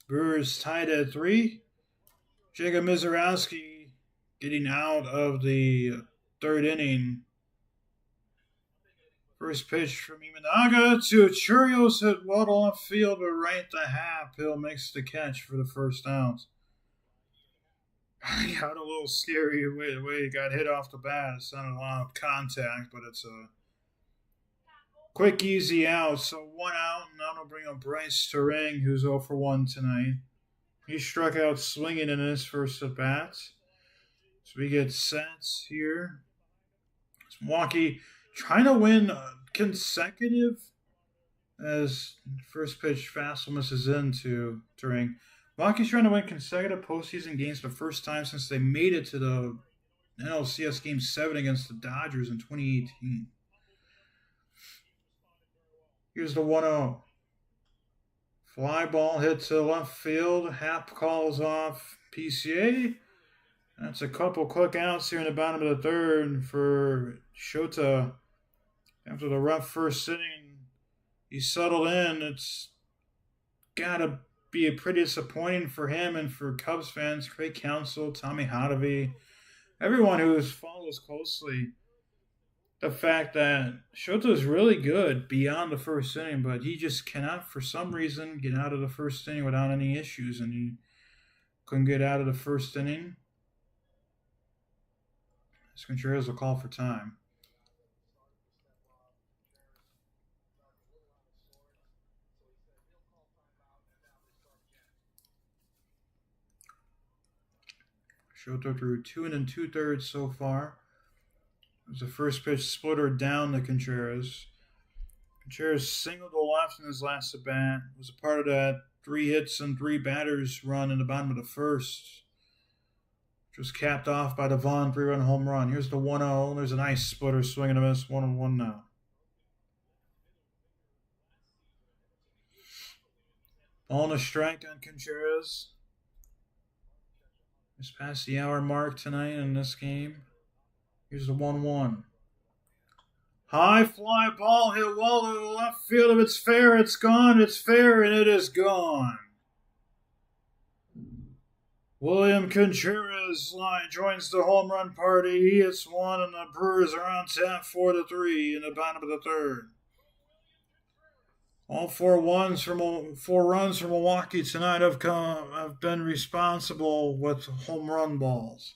Brewers tied at 3. Jacob Mizorowski getting out of the 3rd inning. First pitch from Imanaga to Churios hit well to left field, but right to half. Hill makes the catch for the 1st out. I got a little scary the way he got hit off the bat. It's not a lot of contact, but it's a quick, easy out. So 1 out, and I'm going to bring up Bryce Terang, who's 0 for 1 tonight. He struck out swinging in his first at bat. So we get sets here. It's Milwaukee trying to win consecutive as first pitch fastball misses into Terang. Milwaukee's trying to win consecutive postseason games for the first time since they made it to the NLCS Game 7 against the Dodgers in 2018. Here's the 1-0. Fly ball hit to left field. Happ calls off PCA. That's a couple quick outs here in the bottom of the third for Shota. After the rough first inning, he settled in. It's got to be pretty disappointing for him and for Cubs fans, Craig Counsell, Tommy Hotovy, everyone who follows closely the fact that Shota is really good beyond the first inning, but he just cannot, for some reason, get out of the first inning without any issues, and he couldn't get out of the first inning. Contreras will call for time. Shota threw 2 2/3 so far. It was the first pitch splitter down to Contreras. Contreras singled to left in his last at bat. Was a part of that 3 hits and 3 batters run in the bottom of the first, which was capped off by the Vaughn 3-run home run. Here's the 1-0. There's a nice splitter swing and a miss. 1-1 now. Ball and a strike on Contreras. Just past the hour mark tonight in this game. Here's the 1-1. High fly ball hit well to the left field. If it's fair, it's gone. It's fair, and it is gone. William Contreras joins the home run party. He hits one, and the Brewers are on tap 4-3 in the bottom of the third. All 4 runs from Milwaukee tonight have been responsible with home run balls.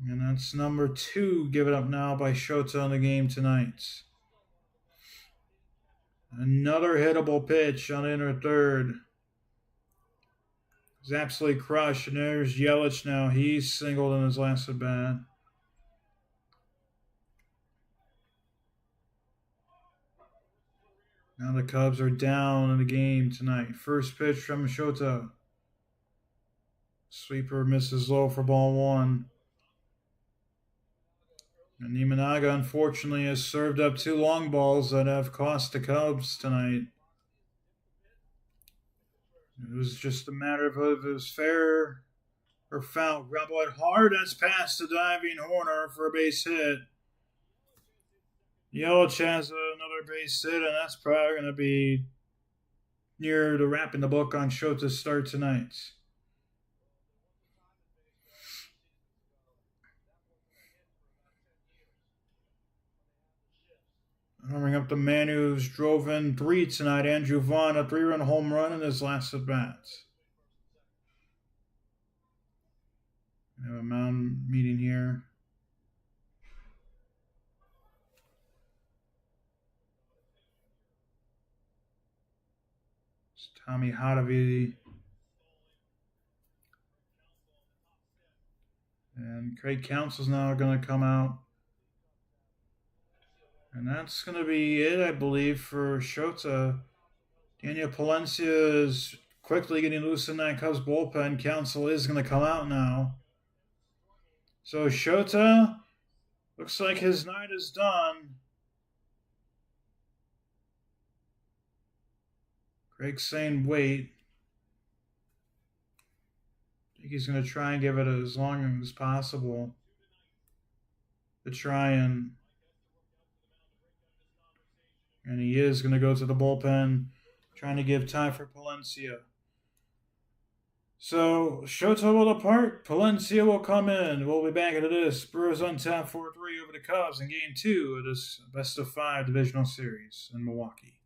And that's number 2 given up now by Shota in the game tonight. Another hittable pitch on inner third. It's absolutely crushed. And there's Yelich now. He's singled in his last at bat. Now the Cubs are down in the game tonight. First pitch from Shota. Sweeper misses low for ball 1. And Imanaga, unfortunately, has served up 2 long balls that have cost the Cubs tonight. It was just a matter of if it was fair or foul. Ground ball hard. That's past the diving Horner for a base hit. Yelich has another base hit, and that's probably going to be near the wrapping the book on Shota's start tonight. Warming up the man who's drove in 3 tonight, Andrew Vaughn, a 3-run home run in his last at bat. We have a mound meeting here. It's Tommy Hotovy and Craig Counsell's now going to come out. And that's going to be it, I believe, for Shota. Daniel Palencia is quickly getting loose in that Cubs bullpen. Counsell is going to come out now. So Shota, looks like his night is done. Craig's saying wait. I think he's going to try and give it as long as possible to try and he is going to go to the bullpen, trying to give time for Palencia. So, Shota will depart. Palencia will come in. We'll be back into this. Brewers on tap 4-3 over the Cubs in Game 2 of this best-of-5 divisional series in Milwaukee.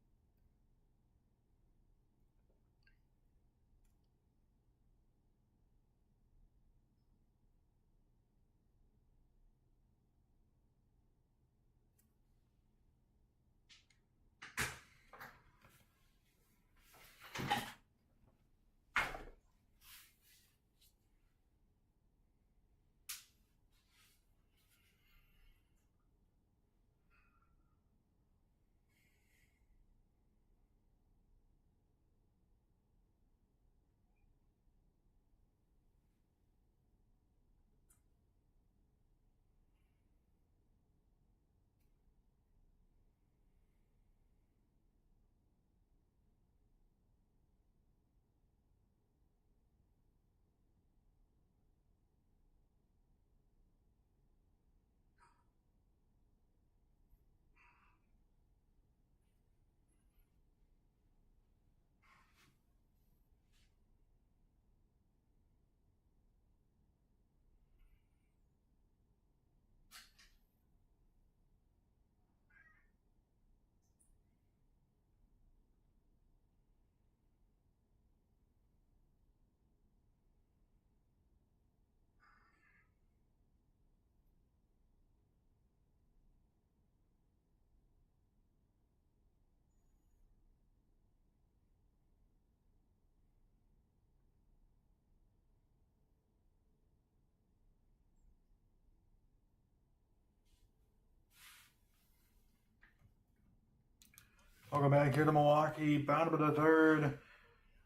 Welcome back here to Milwaukee. Bottom of the third.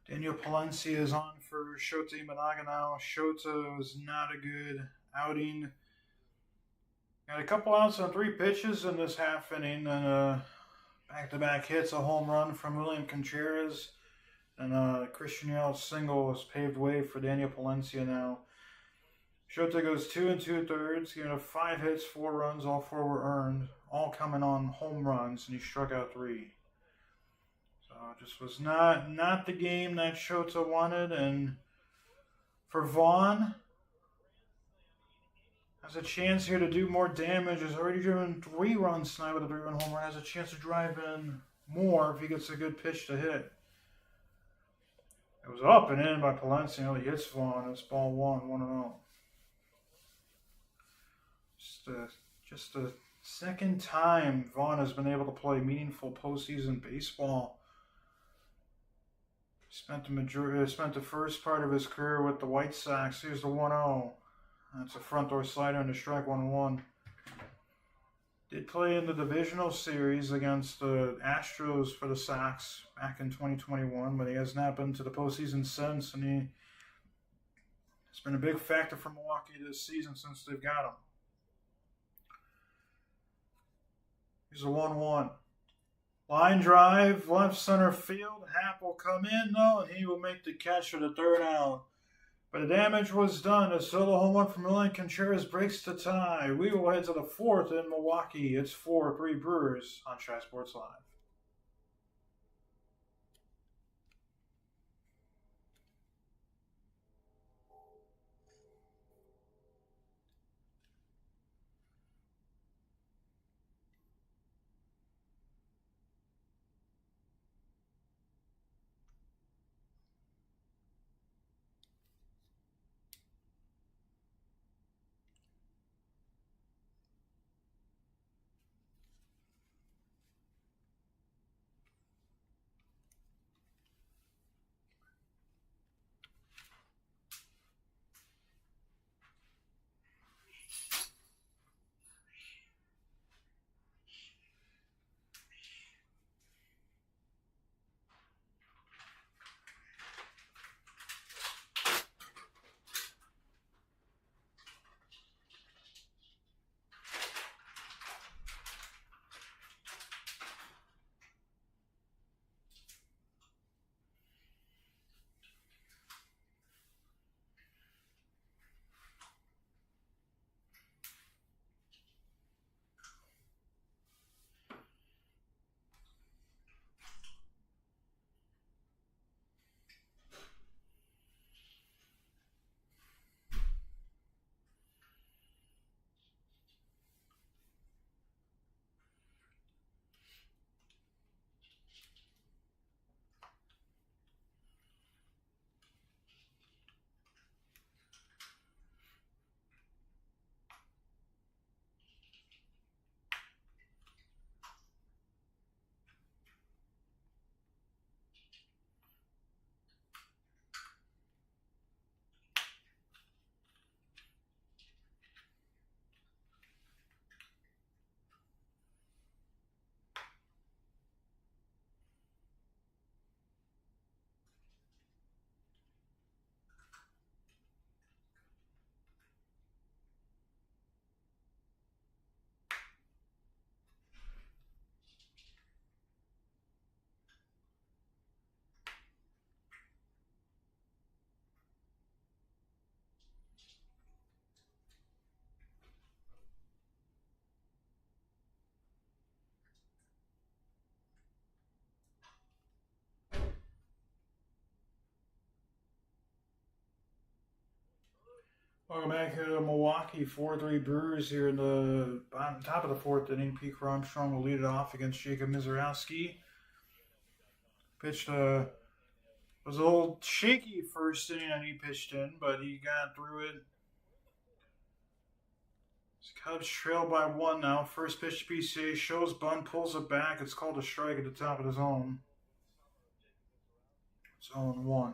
Daniel Palencia is on for Shota Imanaga. Shota was not a good outing. Got a couple outs on 3 pitches in this half inning, and back-to-back hits, a home run from William Contreras, and Christian Yelich single has paved way for Daniel Palencia now. Shota goes 2 2/3, giving up 5 hits, 4 runs, all 4 were earned, all coming on home runs, and he struck out 3. So it just was not the game that Shota wanted, and for Vaughn, has a chance here to do more damage. Has already driven 3 runs tonight with a 3-run home run. Has a chance to drive in more if he gets a good pitch to hit. It was up and in by Palencia. He hits Vaughn. It's ball 1, 1-0. Just the second time Vaughn has been able to play meaningful postseason baseball. Spent the first part of his career with the White Sox. Here's the 1-0. That's a front door slider and a strike 1-1. Did play in the divisional series against the Astros for the Sox back in 2021, but he has not been to the postseason since, and he has been a big factor for Milwaukee this season since they've got him. Here's a 1-1. Line drive, left center field. Happ will come in, though, and he will make the catch for the 3rd out. But the damage was done. A solo home run from William Contreras breaks the tie. We will head to the 4th in Milwaukee. It's 4-3 Brewers on Tri Sports Live. Welcome back here to Milwaukee. 4-3 Brewers here in the top of the 4th inning. Pete Armstrong will lead it off against Jacob Mizorowski. Pitched was a little shaky first inning that he pitched in, but he got through it. Cubs trail by 1 now. First pitch to PCA, shows bunt, pulls it back. It's called a strike at the top of the zone. It's 0-1.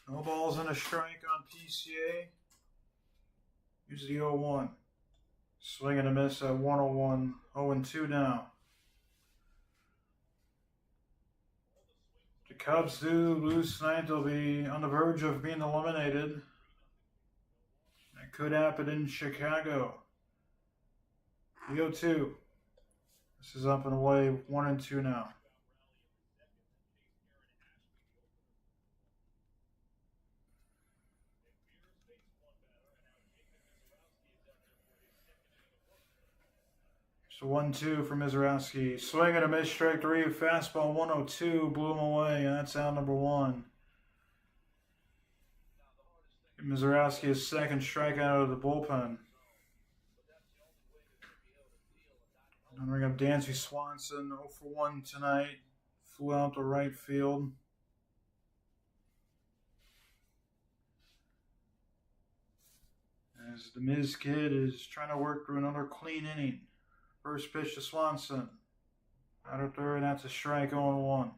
No balls and a strike on PCA. Here's the 0-1. Swing and a miss at 101. 0-2 now. The Cubs do lose tonight. They'll be on the verge of being eliminated. That could happen in Chicago. The 0-2. This is up and away. 1-2 now. So 1-2 for Mizorowski. Swing and a miss, strike 3. Fastball 102. Blew him away, and that's out number 1. Mizorowski his second strikeout out of the bullpen. And bring up Dansby Swanson, 0 for 1 tonight. Flew out to right field. As the Miz kid is trying to work through another clean inning. First pitch to Swanson. Out of third, that's a strike, 0-1.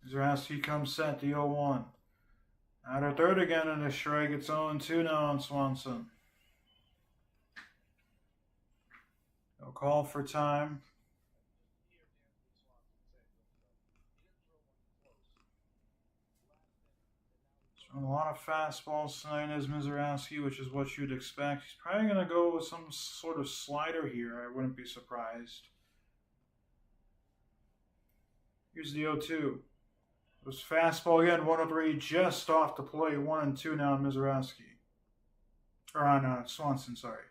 Mizorowski comes set, the 0-1. Out of third again, and a strike. It's 0-2 now on Swanson. No call for time. Throwing a lot of fastballs tonight as Mizorowski, which is what you'd expect. He's probably going to go with some sort of slider here. I wouldn't be surprised. Here's the 0-2. It was fastball again, 103, just off the plate. 1-2 now on Mizorowski. Or on Swanson, sorry.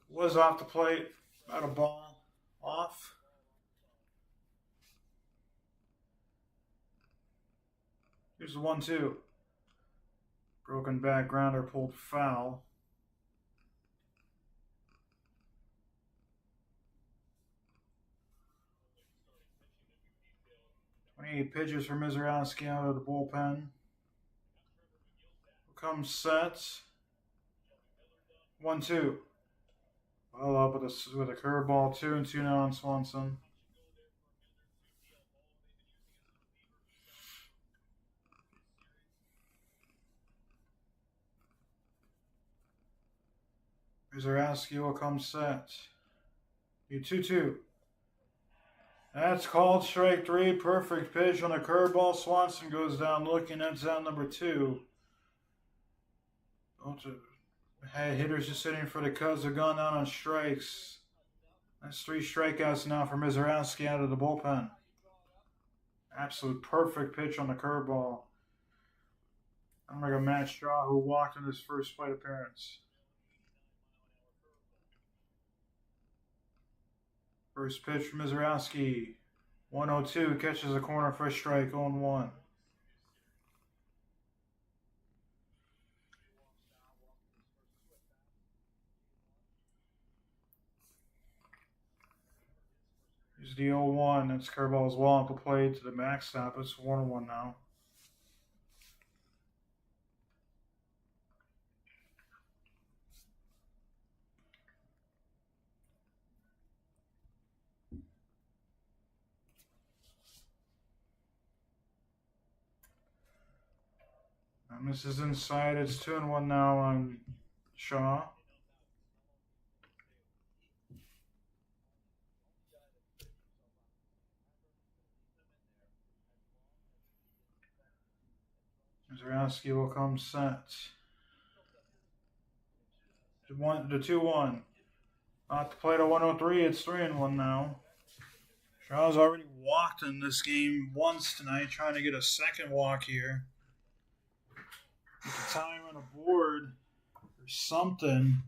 Was off the plate. About a ball off. Here's the 1-2. Broken back grounder pulled foul. 28 pitches for Mizorowski out of the bullpen. Comes set. 1-2. Well up with a curveball. 2-2 now on Swanson. Mizorowski will come set. 2-2. That's called strike 3. Perfect pitch on a curveball. Swanson goes down looking. That's out number 2. Hey, hitters just sitting for the Cubs have gone down on strikes. That's 3 strikeouts now for Mizorowski out of the bullpen. Absolute perfect pitch on the curveball. Unlike a Matt Straw who walked in his first plate appearance. First pitch from Mizorowski. 1-2, catches a corner for a strike, 0-1. Here's the 0-1. That's curveball as well at the plate to the backstop. It's 1-1 now. And this is inside. It's 2-1 now on Shaw. Mizorowski will come set. The 2-1. Off the plate at 103. It's 3-1 now. Shaw's already walked in this game once tonight, trying to get a second walk here. Get the time on the board or something.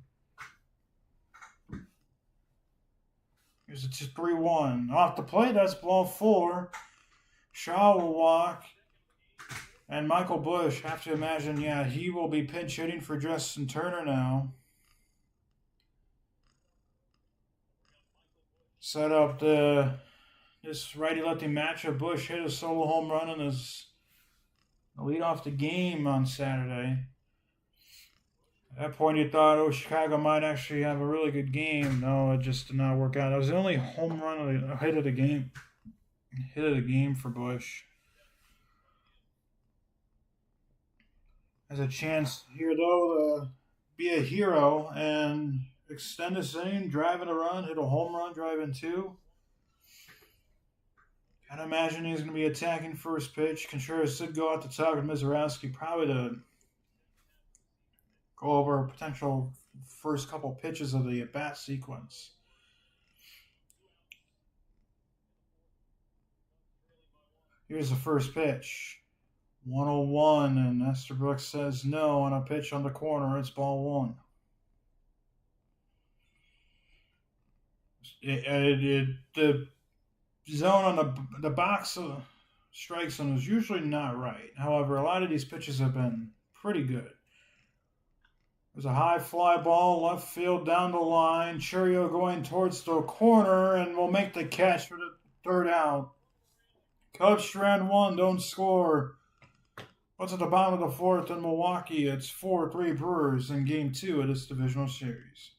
Here's a 3-1. Off the plate, that's ball 4. Shaw will walk. And Michael Busch, have to imagine, yeah, he will be pinch hitting for Justin Turner now. Set up this righty-lefty matchup. Busch hit a solo home run in his lead off the game on Saturday. At that point, you thought, oh, Chicago might actually have a really good game. No, it just did not work out. It was the only home run hit of the game. Hit of the game for Bush. Has a chance here though to be a hero and extend this inning, driving a run, hit a home run, driving two. I'd imagine he's going to be attacking first pitch. Contreras did go out to talk with Mizorowski, probably to go over potential first couple pitches of the at bat sequence. Here's the first pitch. 101, and Estabrook says no on a pitch on the corner. It's ball one. The zone on the box strike zone is usually not right. However, a lot of these pitches have been pretty good. There's a high fly ball, left field down the line. Churio going towards the corner and will make the catch for the third out. Cubs strand one, don't score. What's at the bottom of the fourth in Milwaukee? It's 4-3 Brewers in Game 2 of this divisional series.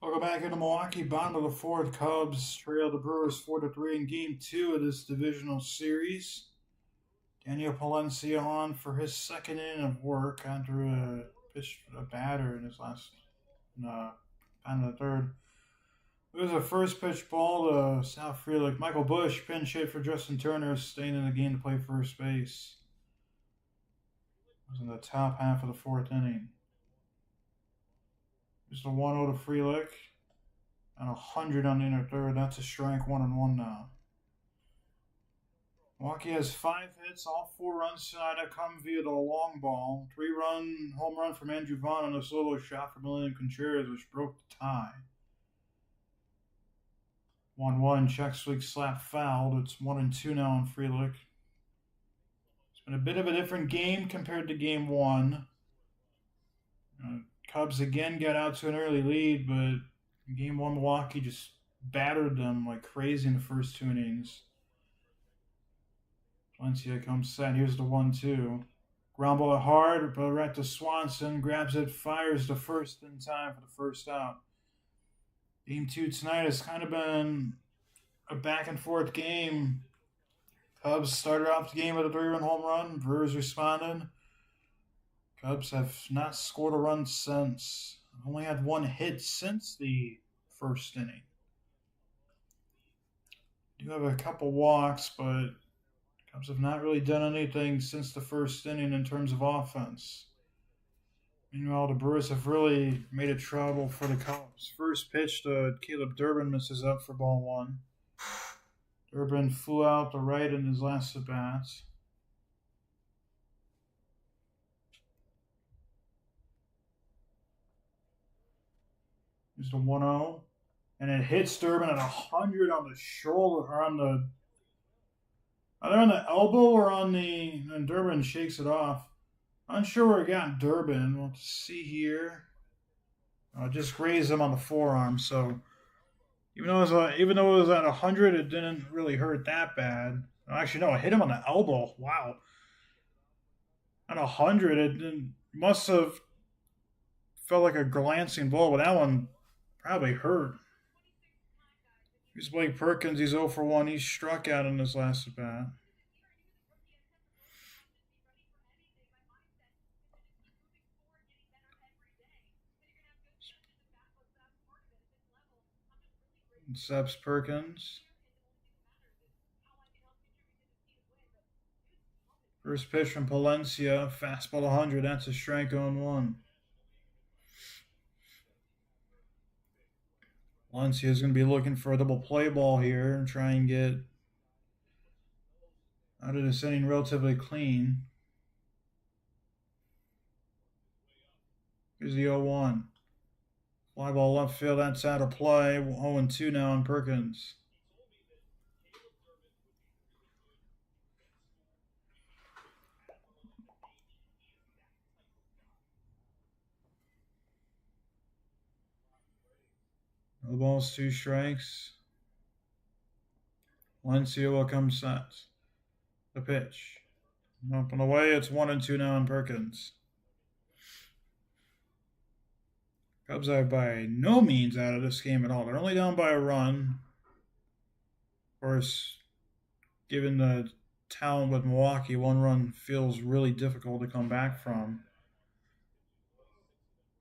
Welcome back into Milwaukee. Bottom of the fourth, Cubs trail the Brewers 4-3 in Game 2 of this divisional series. Daniel Palencia on for his second inning of work after a batter in his last time of the third. It was a first pitch ball to South Frelick. Michael Bush pinch hit for Justin Turner, staying in the game to play first base. It was in the top half of the fourth inning. Just a 1-0 to Frelick. And 100 on the inner third. That's a strike, 1-1 now. Milwaukee has 5 hits, all 4 runs tonight that come via the long ball. 3-run home run from Andrew Vaughn and a solo shot from William Contreras, which broke the tie. 1-1, Check slap fouled. It's 1-2 now on Frelick. It's been a bit of a different game compared to Game 1. Cubs again got out to an early lead, but in Game 1, Milwaukee just battered them like crazy in the first 2 innings. Valencia comes set. Here's the 1-2. Ground ball hard, but right to Swanson. Grabs it, fires the first in time for the first out. Game 2 tonight has kind of been a back and forth game. Cubs started off the game with a 3-run home run. Brewers responded. Cubs have not scored a run since. Only had one hit since the first inning. Do have a couple walks, but Cubs have not really done anything since the first inning in terms of offense. Meanwhile, the Brewers have really made it trouble for the Cubs. First pitch to Caleb Durbin misses up for ball 1. Durbin flew out the right in his last at bat. Here's the 1-0. And it hits Durbin at 100 on the shoulder, or on the, either on the elbow or on the, and Durbin shakes it off. Unsure where it got Durbin. We'll see here. Just grazed him on the forearm, so even though it was at 100, it didn't really hurt that bad. Actually, no, it hit him on the elbow. Wow. At 100, it must have felt like a glancing blow, but that one probably hurt. Here's Blake Perkins. He's 0 for 1. He struck out in his last at bat. Seps Perkins. First pitch from Palencia. Fastball 100. That's a strike on 1. Valencia is going to be looking for a double play ball here and try and get out of this inning relatively clean. Here's the 0-1. Fly ball left field. That's out of play. 0-2 now on Perkins. No balls, 2 strikes. Valencia will come set. The pitch. Up and away. It's 1-2 now on Perkins. Cubs are by no means out of this game at all. They're only down by a run. Of course, given the talent with Milwaukee, 1 run feels really difficult to come back from.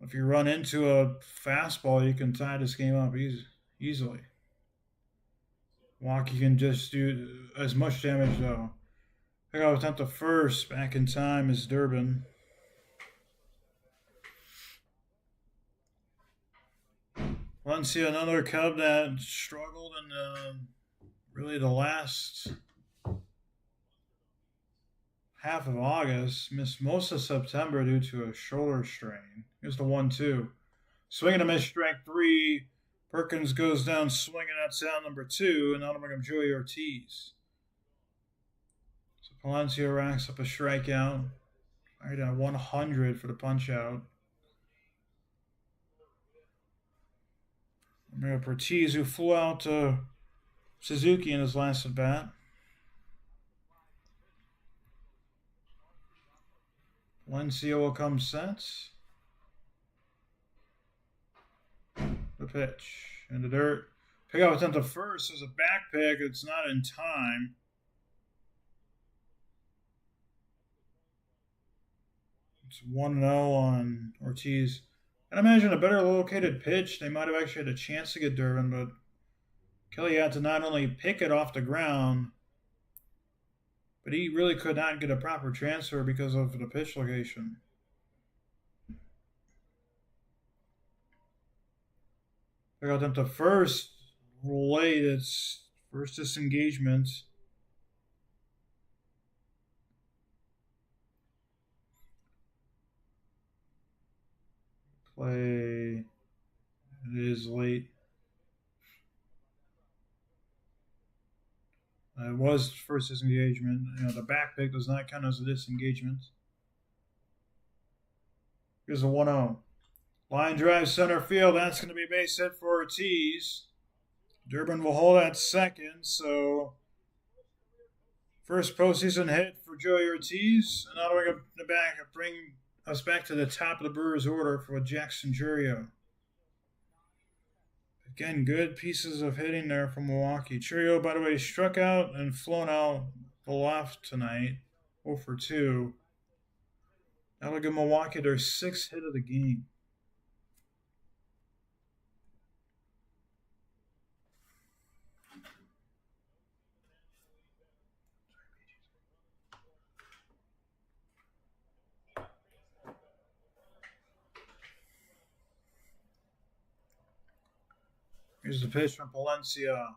If you run into a fastball, you can tie this game up easily. Milwaukee can just do as much damage, though. Pick out attempt to first. Back in time is Durbin. Valencia, another Cub that struggled in really the last half of August, missed most of September due to a shoulder strain. Here's the 1-2. Swinging a miss, strike 3. Perkins goes down swinging. That's out number 2, and that'll bring him Joey Ortiz. So Palencia racks up a strikeout. Right at 100 for the punch out. We have Ortiz, who flew out to Suzuki in his last at bat. Valencia will come set. The pitch in the dirt. Pick out attempt to first. There's a back pick. It's not in time. It's 1-0 on Ortiz. I imagine a better located pitch, they might have actually had a chance to get Durbin, but Kelly had to not only pick it off the ground, but he really could not get a proper transfer because of the pitch location. Pick out them to first, late, it's first disengagement. Play. It is late. It was first disengagement. The back pick does not count as a disengagement. Here's a 1-0. Line drive center field. That's going to be base hit for Ortiz. Durbin will hold at second, so first postseason hit for Joey Ortiz. And now we're going to bring us back to the top of the Brewers order for Jackson Churio. Again, good pieces of hitting there from Milwaukee. Churio, by the way, struck out and flown out the left tonight, 0 for 2. That'll give Milwaukee their 6th hit of the game. Here's the pitch from Palencia.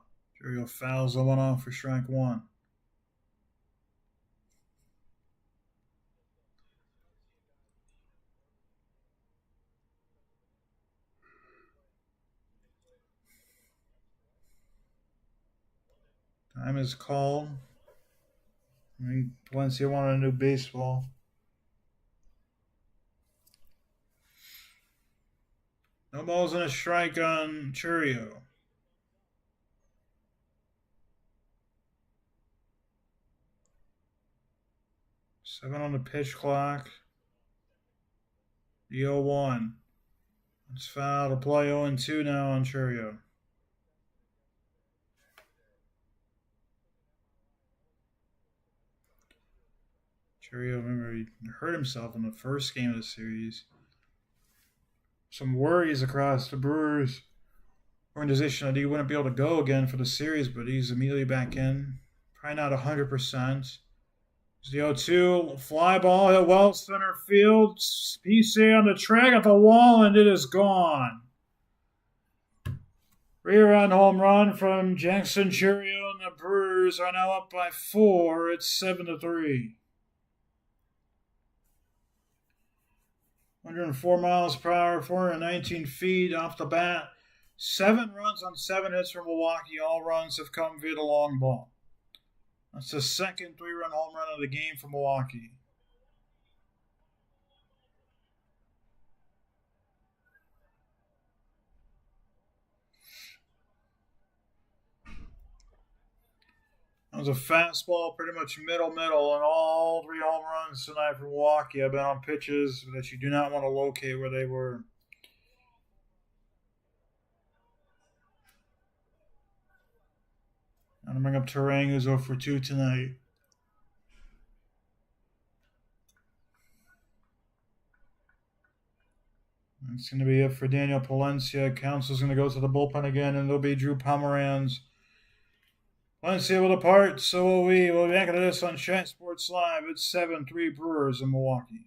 Churio fouls the one off for strike 1. Time is called. I think Palencia wanted a new baseball. No balls and a strike on Churio. Seven on the pitch clock. The 0-1. It's foul to play 0-2 now on Churio. Churio, remember, he hurt himself in the first game of the series. Some worries across the Brewers organization that he wouldn't be able to go again for the series, but he's immediately back in. Probably not 100%. It's the 0-2 fly ball hit well center field. PC on the track at the wall, and it is gone. 3-run home run from Jackson Churio, and the Brewers are now up by 4. It's 7-3. 104 miles per hour, 419 feet off the bat. 7 runs on 7 hits from Milwaukee. All runs have come via the long ball. That's the second 3-run home run of the game for Milwaukee. That was a fastball, pretty much middle, and all 3 home runs tonight for Milwaukee have been on pitches that you do not want to locate where they were. I'm going to bring up Terang, who's 0 for 2 tonight. That's going to be it for Daniel Palencia. Council's going to go to the bullpen again, and it'll be Drew Pomeranz. Palencia will depart, so will we. We'll be back at this on Chat Sports Live. It's 7-3 Brewers in Milwaukee.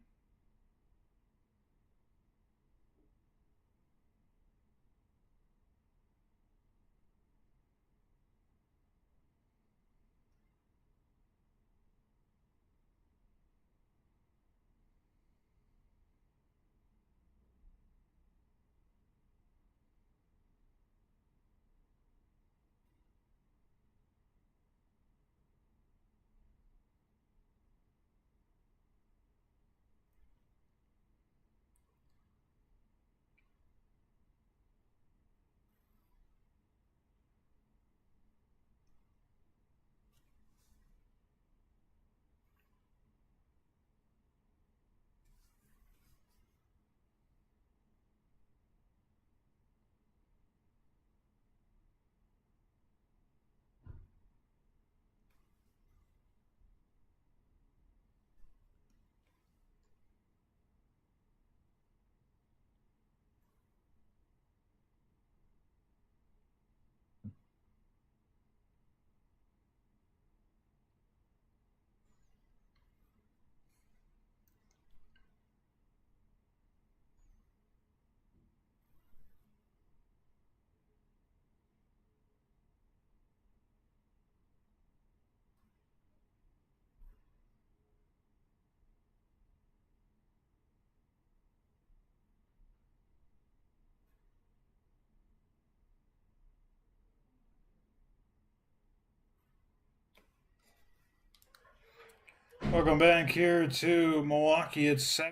Welcome back here to Milwaukee. It's 7-3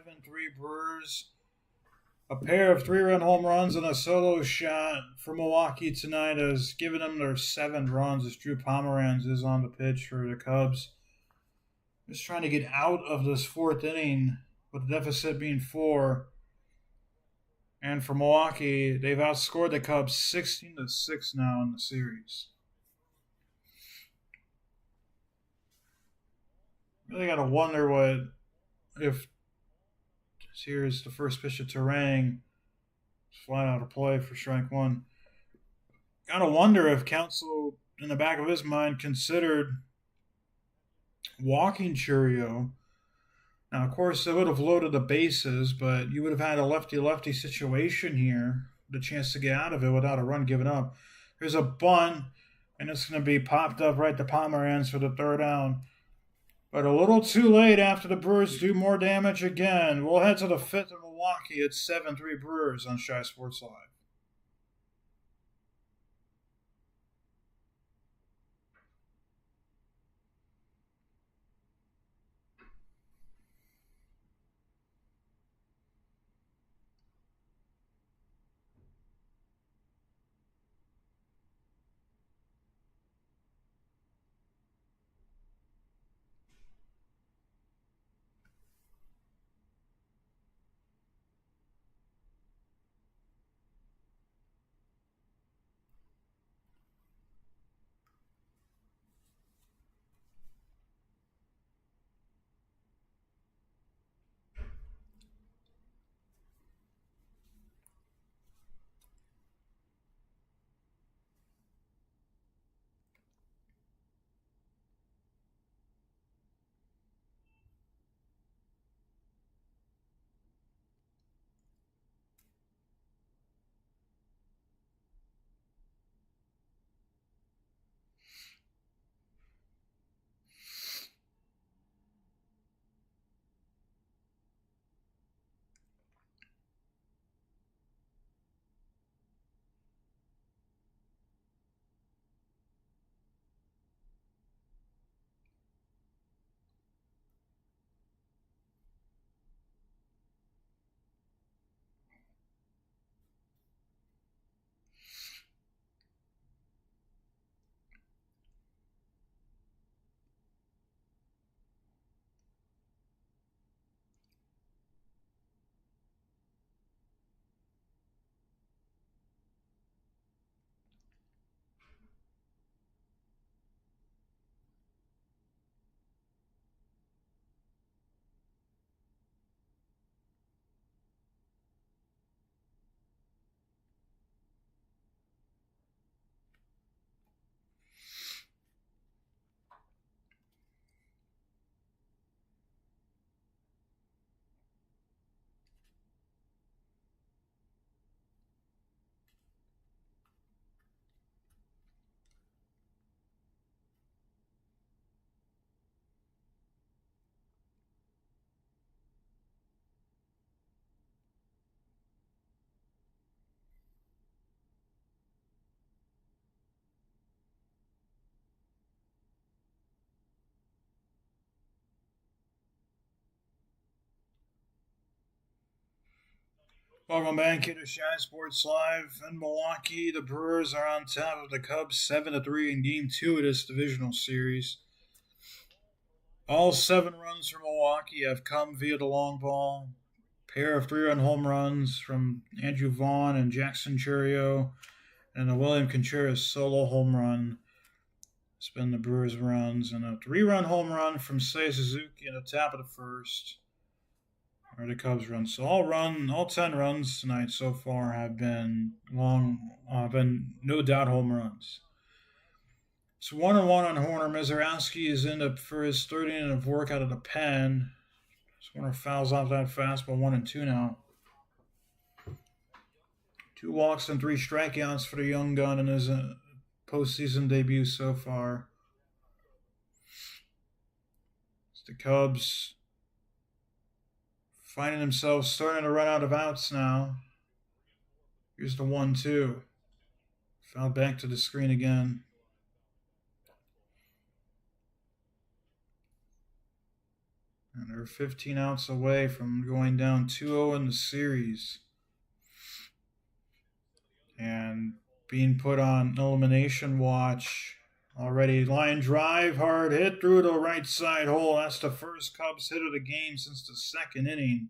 Brewers. A pair of 3-run home runs and a solo shot for Milwaukee tonight has given them their 7 runs as Drew Pomeranz is on the pitch for the Cubs. Just trying to get out of this 4th inning with the deficit being 4. And for Milwaukee, they've outscored the Cubs 16-6 now in the series. Really got to wonder if here's the first pitch of Terang. Flat out of play for strike 1. Got to wonder if Counsell, in the back of his mind, considered walking Churio. Now, of course, they would have loaded the bases, but you would have had a lefty-lefty situation here, the chance to get out of it without a run given up. There's a bunt, and it's going to be popped up right to Pomeranz for the 3rd down. But a little too late after the Brewers do more damage again. We'll head to the 5th in Milwaukee. It's 7-3 Brewers on Shy Sports Live. Welcome back to Shy Sports Live in Milwaukee. The Brewers are on top of the Cubs 7-3 in Game 2 of this divisional series. All 7 runs from Milwaukee have come via the long ball. Pair of 3-run home runs from Andrew Vaughn and Jackson Churio, and a William Contreras solo home run. It's been the Brewers' runs, and a 3-run home run from Seiya Suzuki in the top of the 1st. Or the Cubs run. So all 10 runs tonight so far have been been no doubt home runs. It's 1-1 on Horner. Mizorowski is in for his 3rd inning of work out of the pen. So Horner fouls off that fastball, 1-2 now. 2 walks and 3 strikeouts for the young gun in his postseason debut so far. It's the Cubs finding themselves starting to run out of outs now. Here's the 1-2. Fouled back to the screen again. And they're 15 outs away from going down 2-0 in the series. and being put on elimination watch already. Line drive, hard hit through the right side hole. That's the first Cubs hit of the game since the second inning.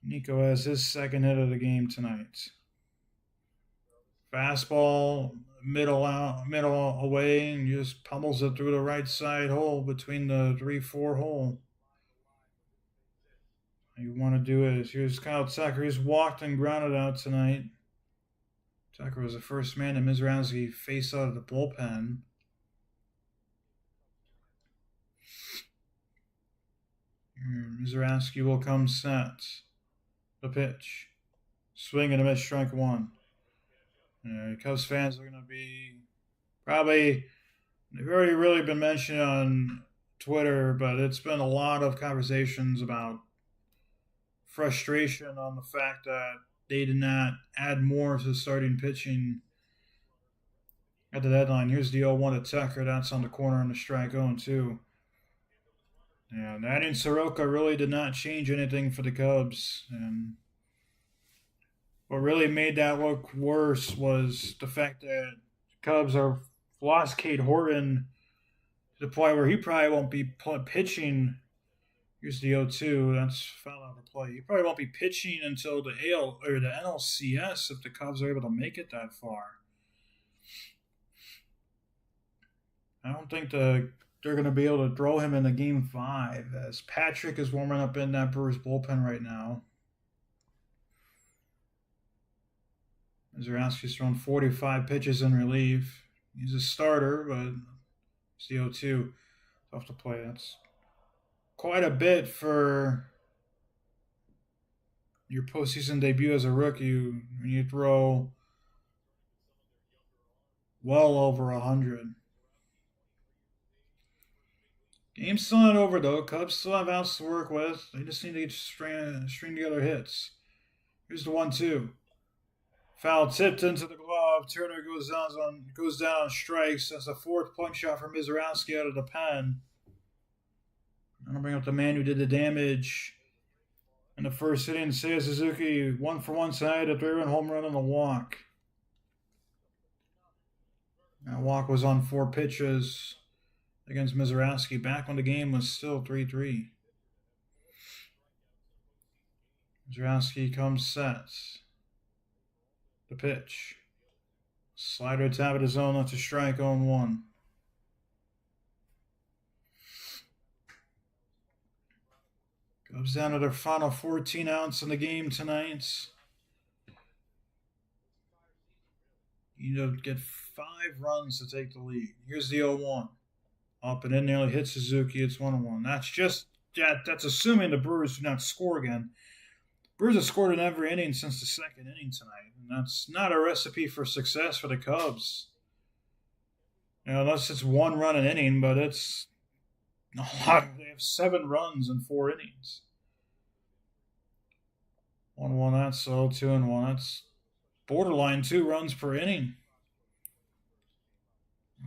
Nico has his second hit of the game tonight. Fastball, middle away, and just pummels it through the right side hole between the 3-4 hole. You want to do is here's Kyle Tucker. He's walked and grounded out tonight. Tucker was the first man that Mizransky faced out of the bullpen. Mizransky will come set. The pitch. Swing and a miss, strike one. Cubs fans are going to be probably, they've already really been mentioned on Twitter, but it's been a lot of conversations about frustration on the fact that they did not add more to starting pitching at the deadline. Here's the 0-1 to Tucker. That's on the corner on the strike 0-2. And adding Soroka really did not change anything for the Cubs. And what really made that look worse was the fact that Cubs have lost Cade Horton to the point where he probably won't be pitching. Here's the 0-2. That's foul out of play. He probably won't be pitching until the NLCS if the Cubs are able to make it that far. I don't think they're going to be able to throw him into Game 5 as Patrick is warming up in that Brewers bullpen right now. Mizransky's thrown 45 pitches in relief. He's a starter, but it's the 0-2. Tough to play. That's quite a bit for your postseason debut as a rookie when you throw well over 100. Game's still not over, though. Cubs still have outs to work with. They just need to get string together hits. Here's the 1-2. Foul tipped into the glove. Turner goes down on strikes. That's a fourth punch shot for Mizransky out of the pen. I'm going to bring up the man who did the damage in the first inning. Seiya Suzuki, 1 for 1 side, a 3-run home run on the walk. That walk was on 4 pitches against Mizransky back when the game was still 3-3. Mizransky comes set. The pitch. Slider top of the zone, that's a strike on 1. Cubs down to their final 14 outs in the game tonight. You need to get 5 runs to take the lead. Here's the 0-1. Up and in, nearly hit Suzuki. It's 1-1. That's assuming the Brewers do not score again. Brewers have scored in every inning since the second inning tonight, and that's not a recipe for success for the Cubs. Unless it's 1 run an inning, but it's a lot. They have 7 runs in 4 innings. 1-1, that's 2-1. That's borderline 2 runs per inning.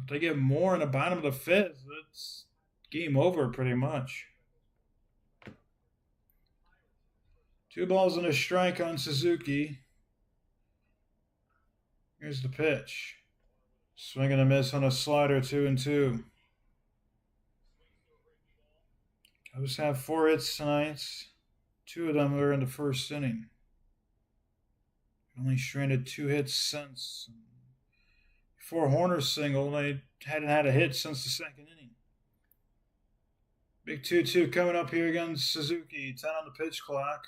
If they get more in the bottom of the 5th, it's game over pretty much. 2 balls and a strike on Suzuki. Here's the pitch. Swing and a miss on a slider, 2-2. Cubs have 4 hits tonight. 2 of them are in the first inning. Only stranded 2 hits since. Before Horner's single, they hadn't had a hit since the second inning. Big 2-2 coming up here against Suzuki. 10 on the pitch clock.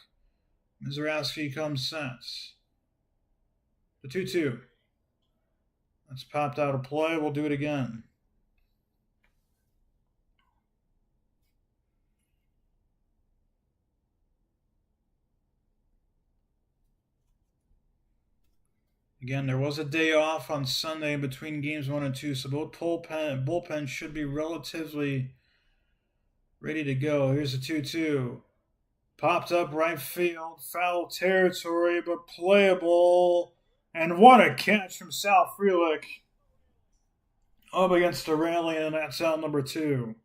Mizransky comes set. The 2-2. That's popped out of play. We'll do it again. Again, there was a day off on Sunday between games 1 and 2, so both bullpen should be relatively ready to go. Here's the 2-2. Popped up right field, foul territory, but playable. And what a catch from Sal Frelick up against the railing, and that's out number 2.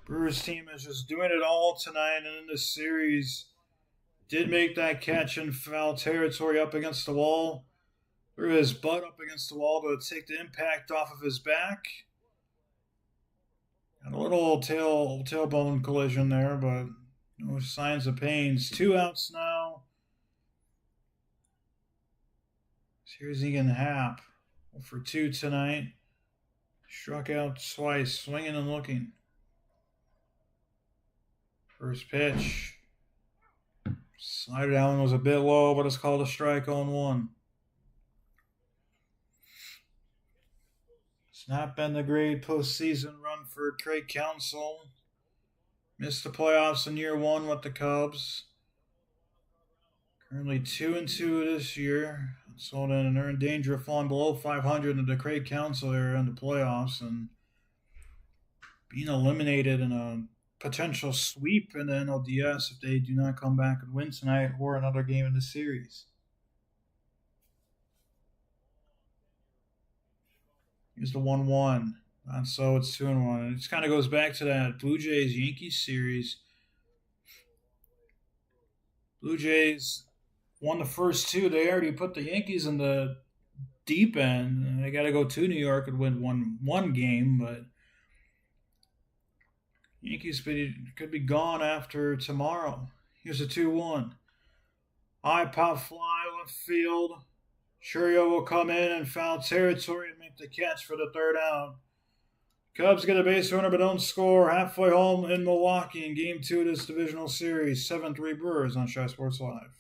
Brewers team is just doing it all tonight and in this series. Did make that catch in foul territory up against the wall. Threw his butt up against the wall to take the impact off of his back. Got a little tailbone collision there, but no signs of pain. It's 2 outs now. Here's Egan Happ for 2 tonight. Struck out twice, swinging and looking. First pitch. Slider down was a bit low, but it's called a strike on 1. It's not been the great postseason run for Craig Counsell. Missed the playoffs in year 1 with the Cubs. Currently 2-2 this year. So then they're in danger of falling below 500 in the Craig Counsell era in the playoffs and being eliminated in a potential sweep in the NLDS if they do not come back and win tonight or another game in the series. Here's the 1-1. And so it's 2-1. It just kind of goes back to that Blue Jays Yankees series. Blue Jays won the first 2. They already put the Yankees in the deep end. They got to go to New York and win one game, but Yankees could be gone after tomorrow. Here's a 2-1. High pop fly left field. Churio will come in and foul territory and make the catch for the 3rd out. Cubs get a base runner but don't score. Halfway home in Milwaukee in Game 2 of this divisional series. 7-3 Brewers on Shy Sports Live.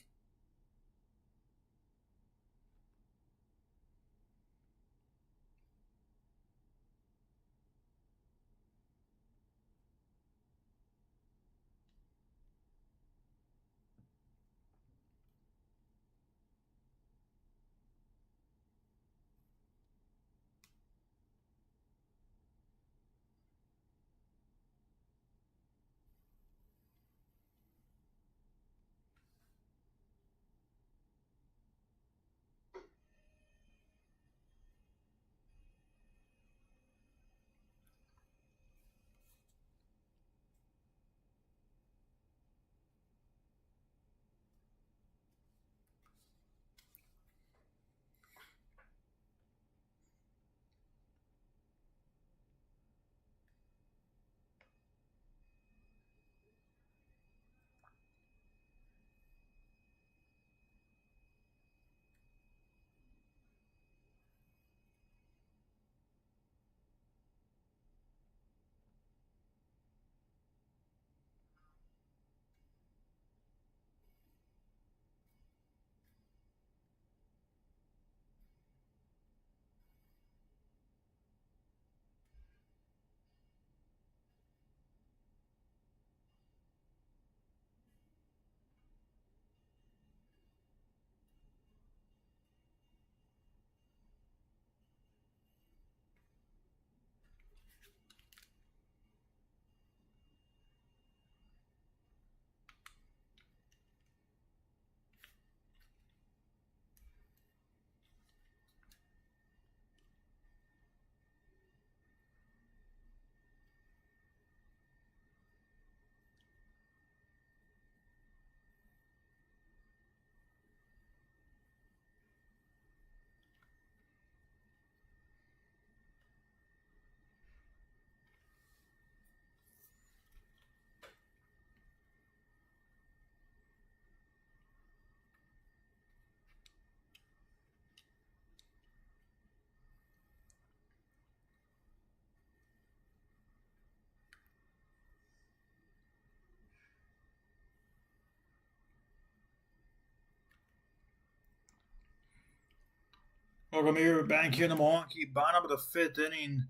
Welcome here back here in the Milwaukee, bottom of the 5th inning.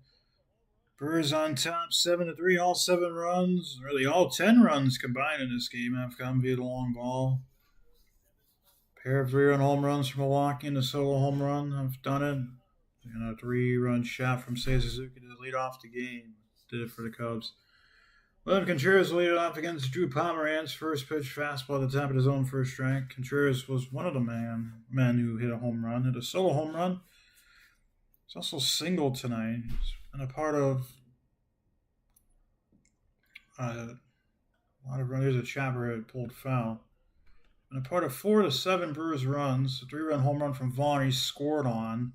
Brewers on top, 7-3, all 7 runs, really all 10 runs combined in this game have come via the long ball. Pair of 3-run home runs from Milwaukee and a solo home run have done it. And a 3-run shot from Seiya Suzuki to lead off the game. Did it for the Cubs. Well, Contreras lead it off against Drew Pomeranz. First pitch fastball at the top of his own first strike. Contreras was one of the men who hit a home run, hit a solo home run. He's also single tonight. He's been a part of a lot of runs. There's a chopper that pulled foul. And a part of 4 to 7 Brewers runs, a 3-run home run from Vaughn he scored on,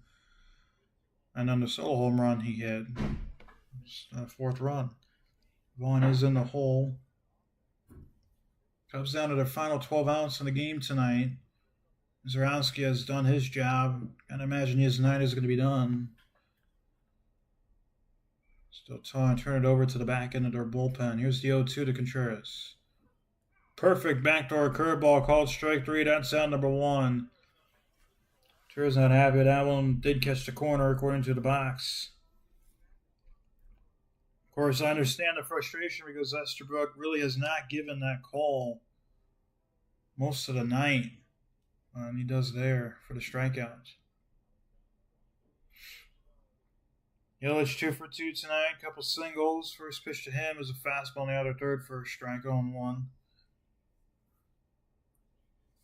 and then the solo home run he hit. Fourth run. Vaughn is in the hole. Comes down to their final 12 outs in the game tonight. Zarowski has done his job. Can't imagine his night is going to be done. Still trying to turn it over to the back end of their bullpen. Here's the 0-2 to Contreras. Perfect backdoor curveball called strike 3. That's out number 1. Contreras not happy. That one did catch the corner according to the box. Of course, I understand the frustration because Estabrook really has not given that call most of the night. And he does there for the strikeouts. Yelich 2 for 2 tonight. Couple singles. First pitch to him is a fastball in the outer third for a strike on 1.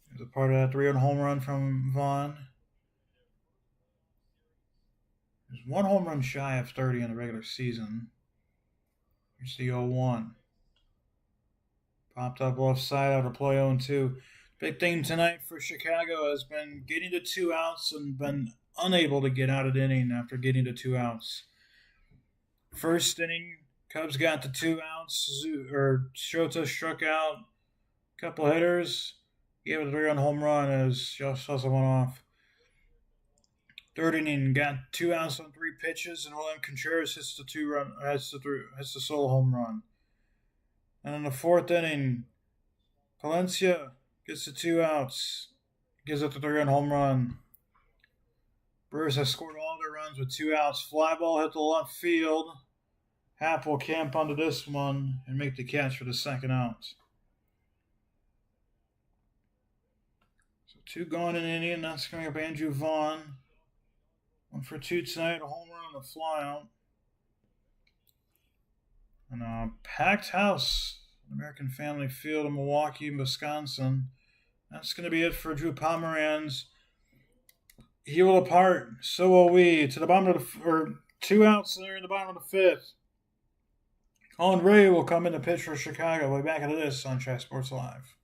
There's a part of that 3-run home run from Vaughn. There's 1 home run shy of 30 in the regular season. Here's the 0-1. Popped up left side out of play 0-2. Big thing tonight for Chicago has been getting to 2 outs and been unable to get out of the inning after getting to 2 outs. First inning, Cubs got to 2 outs. Shota struck out a couple hitters. Gave it a 3-run home run as Josh Hustle went off. Third inning, got 2 outs on 3 pitches, and William Contreras hits the solo home run. And in the 4th inning, Palencia gets the 2 outs, gives up the 3-run home run. Brewers have scored all their runs with 2 outs. Fly ball hit the left field. Happ will camp onto this one and make the catch for the 2nd out. So 2 gone in the inning. That's coming up Andrew Vaughn. 1 for 2 tonight. A home run and a fly out. And a packed house. American Family Field in Milwaukee, Wisconsin. That's going to be it for Drew Pomeranz. He will depart. So will we. To the bottom of the 2 outs there in the bottom of the 5th. Colin Ray will come in to pitch for Chicago. We'll be back into this on Chat Sports Live.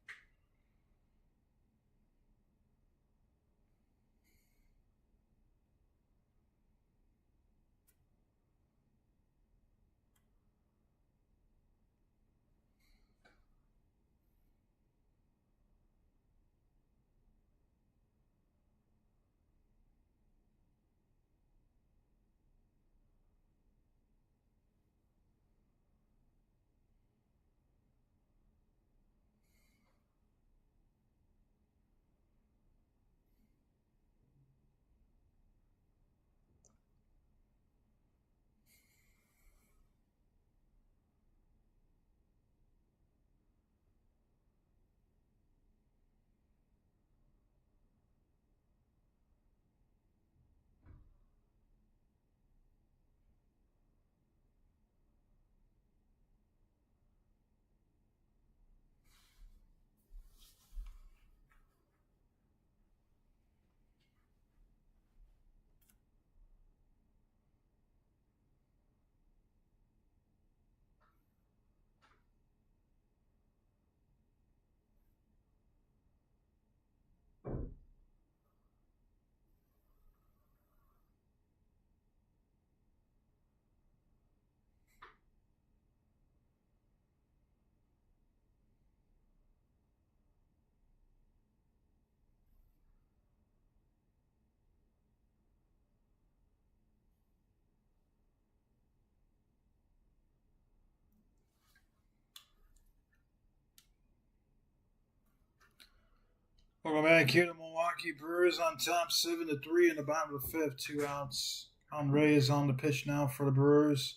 Welcome back here to Milwaukee. Brewers on top 7-3 in the bottom of the 5th. 2 outs. Colin Ray is on the pitch now for the Brewers.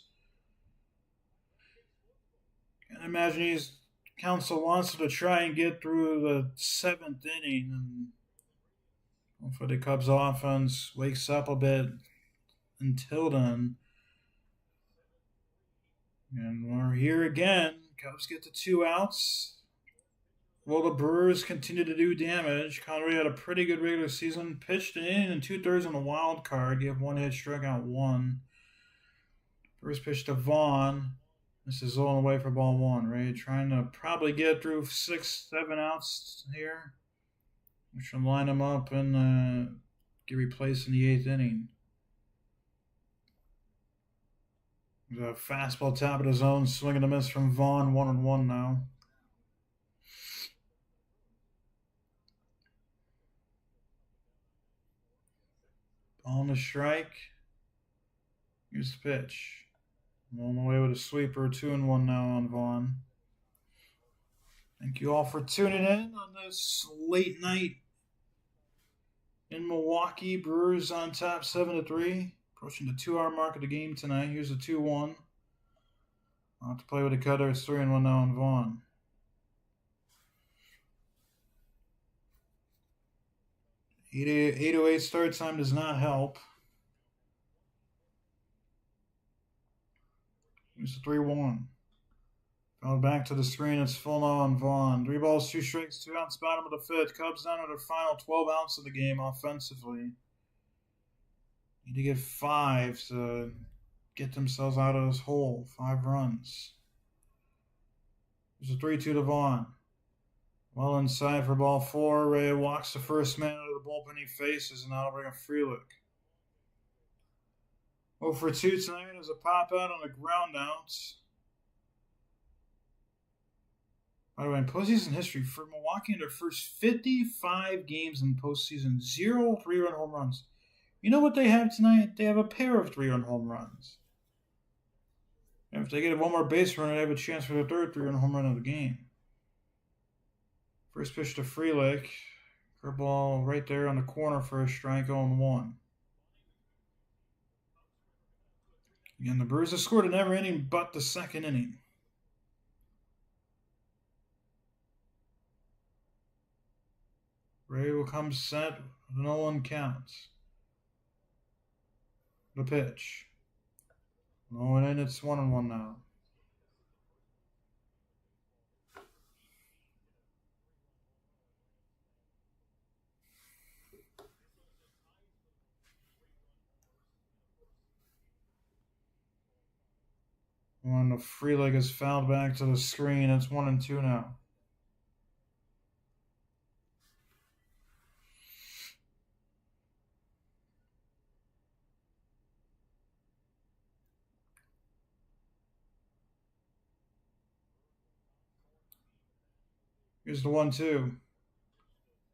Can't imagine Council wants to try and get through the 7th inning. And hopefully the Cubs offense wakes up a bit until then. And we're here again. Cubs get to 2 outs. Will the Brewers continue to do damage? Conway had a pretty good regular season. Pitched an inning and 2/3 on the wild card. Gave 1 hit, struck out 1. Brewers pitched to Vaughn. This is all away for ball 1. Ray trying to probably get through 6-7 outs here. We should line them up and get replaced in the 8th inning. The fastball top of the zone, swing and a miss from Vaughn, 1-1 now. On the strike. Here's the pitch. On the way with a sweeper, 2-1 now on Vaughn. Thank you all for tuning in on this late night in Milwaukee. Brewers on top 7-3. Approaching the 2-hour mark of the game tonight. Here's a 2-1. I'll have to play with a cutter. It's 3-1 now on Vaughn. 8:08 start time does not help. Here's the 3-1. Fouled back to the screen. It's full now on Vaughn. 3 balls, 2 strikes, 2 outs, bottom of the 5th. Cubs down to their final 12 outs of the game offensively. Need to get 5 to get themselves out of this hole. 5 runs. There's a 3-2 to Vaughn. Well inside for ball 4. Ray walks the first man out of the bullpen he faces, and that'll bring a free look. 0 for 2 tonight is a pop out on the ground out. By the way, in postseason history, for Milwaukee in their first 55 games in postseason, 0 3-run home runs. You know what they have tonight? They have a pair of 3-run home runs. And if they get one more base runner, they have a chance for the 3rd 3-run home run of the game. First pitch to Frelick. Curveball right there on the corner for a strike, 0-1. Again, the Brewers have scored in every inning but the 2nd inning. Ray will come set with an 0-1 count. The pitch. Low and in, it's 1-1 now. When the free leg is fouled back to the screen, it's 1-2 now. Here's the 1-2.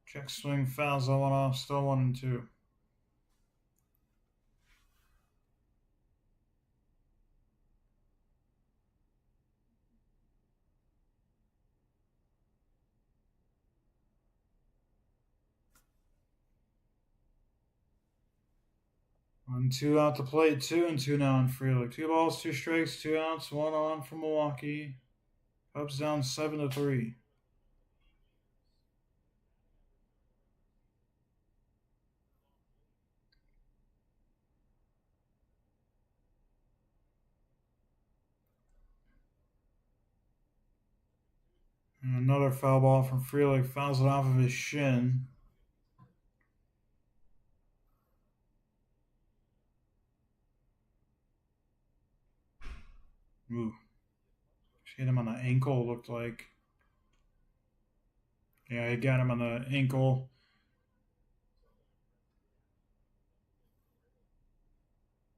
Check swing, fouls that one off, still 1-2. One, 2 out the plate, 2-2 now on Frelick. 2 balls, 2 strikes, 2 outs, 1 on from Milwaukee. Cubs down 7-3. And another foul ball from Frelick, fouls it off of his shin. Ooh. Hit him on the ankle, looked like. Yeah, he got him on the ankle.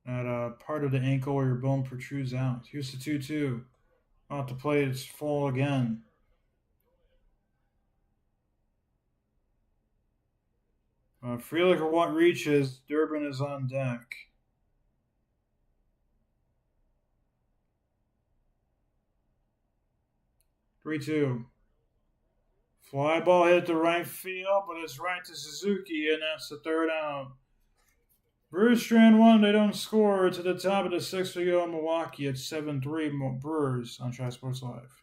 That part of the ankle where your bone protrudes out. Here's the 2-2. Off the plate, it's full again. Frelick or what reaches, Durbin is on deck. Three-two. Fly ball hit to right field, but it's right to Suzuki, and that's the 3rd out. Brewers strand 1, they don't score. To the top of the 6th we go in Milwaukee at 7-3 Brewers on Tri Sports Live.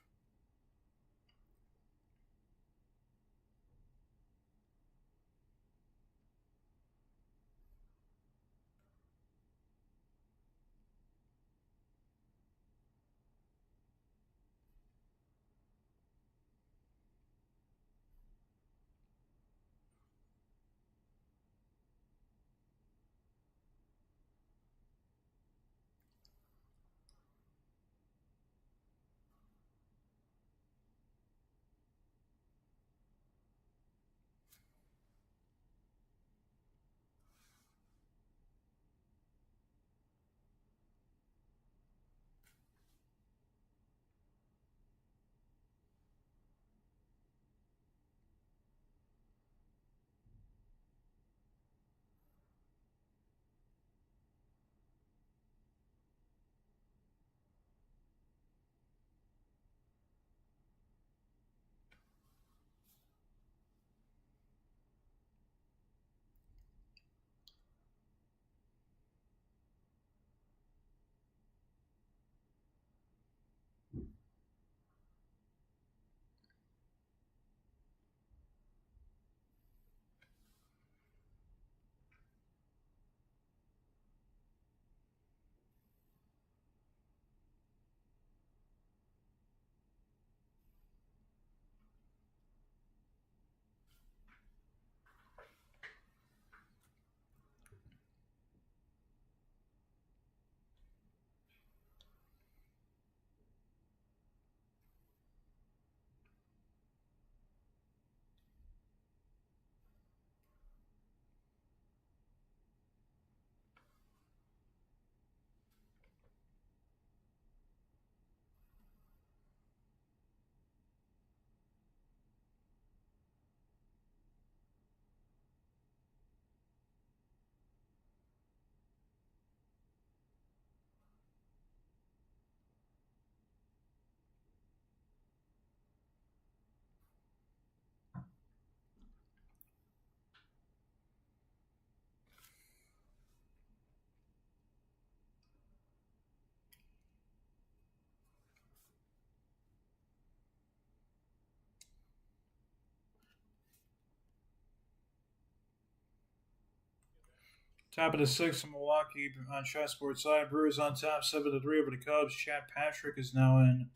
Top of the sixth in Milwaukee on Shot Sports Live. Brewers on top, 7-3 over the Cubs. Chad Patrick is now in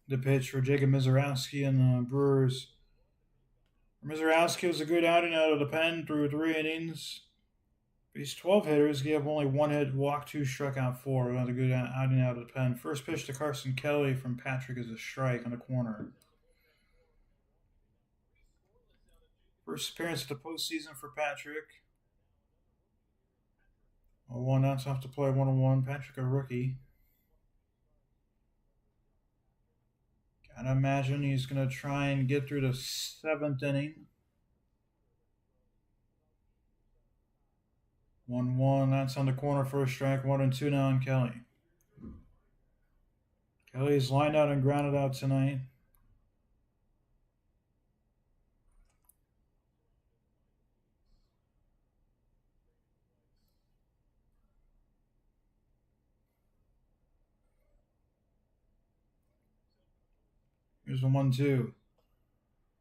the pitch for Jacob Mizorowski and the Brewers. Mizorowski was a good outing out of the pen through 3 innings. These 12 hitters gave only 1 hit, walked 2, struck out 4. Another good outing out of the pen. First pitch to Carson Kelly from Patrick is a strike on the corner. First appearance of the postseason for Patrick. 1 outs off to play, 1-1. Patrick, a rookie. Gotta imagine he's gonna try and get through the 7th inning. 1-1. That's on the corner for a strike. 1-2 now on Kelly. Kelly's lined out and grounded out tonight. Here's the 1-2.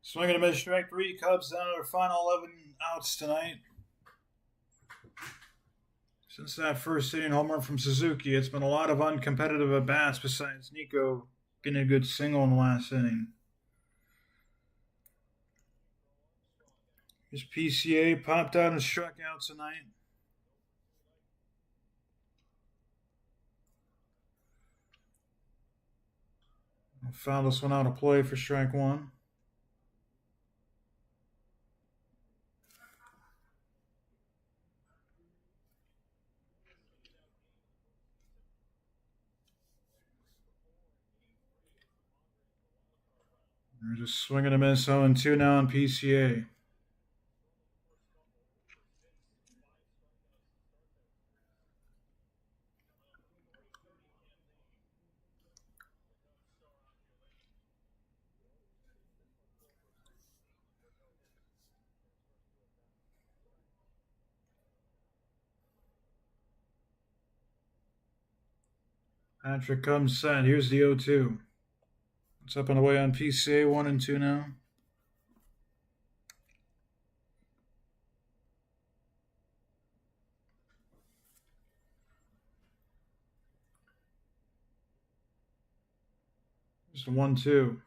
Swing and a miss, strike 3. Cubs down to their final 11 outs tonight. Since that first inning homer from Suzuki, it's been a lot of uncompetitive at bats besides Nico getting a good single in the last inning. His PCA popped out and struck out tonight. I'll foul this one out of play for strike 1. They're just swinging a miss, 0-2 now on PCA. Patrick comes set. Here's the 0-2. It's up and away on PCA, 1-2 now. Just a 1-2.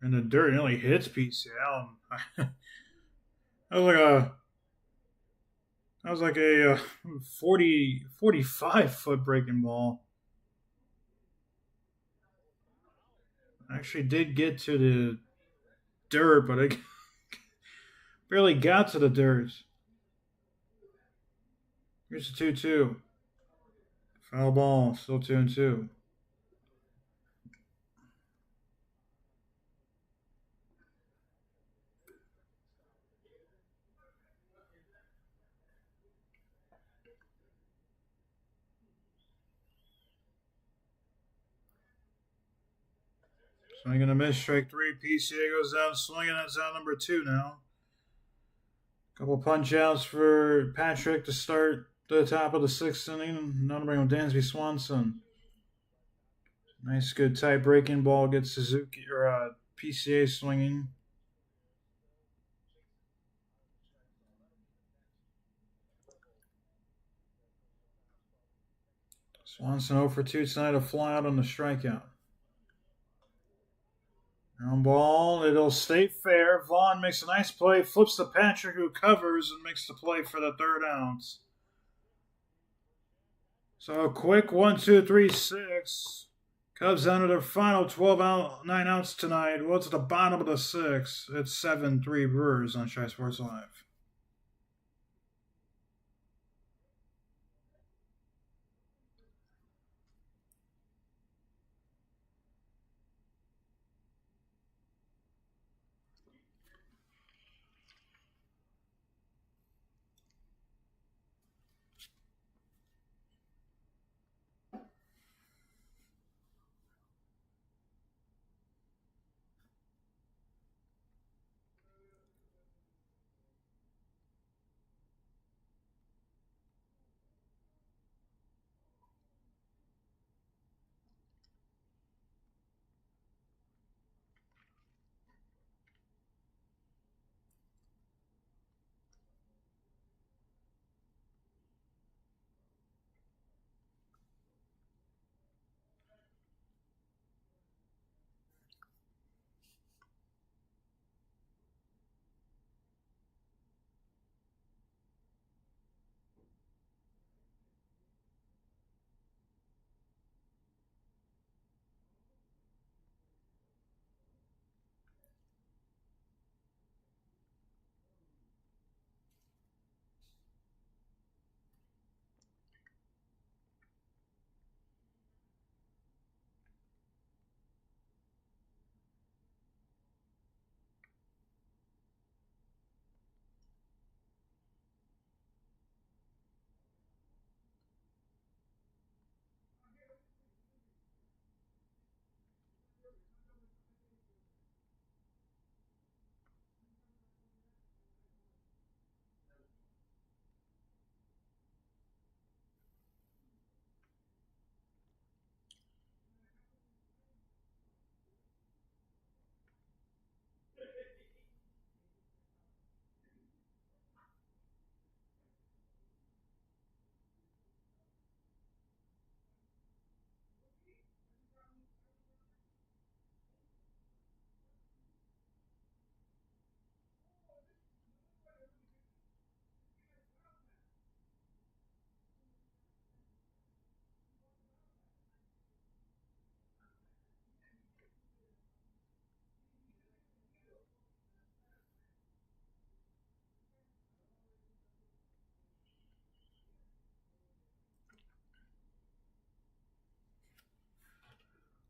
In the dirt, it only hits PCA. That was like a 45-foot breaking ball. Actually did get to the dirt, but it barely got to the dirt. Here's the 2-2. Foul ball, still 2-2. Swinging a miss, strike 3. PCA goes down swinging. That's out number 2 now. Couple punch outs for Patrick to start the top of the 6th inning. Another bring on Dansby Swanson. Nice, good tight breaking ball gets Suzuki or PCA swinging. Swanson 0 for 2 tonight, a fly out on the strikeout. Ground ball, it'll stay fair. Vaughn makes a nice play, flips to Patrick, who covers and makes the play for the 3rd out. So a quick 1, 2, 3, 6. Cubs down to their final 9 outs tonight. Well, it's at the bottom of the 6th. It's 7-3 Brewers on Shy Sports Live.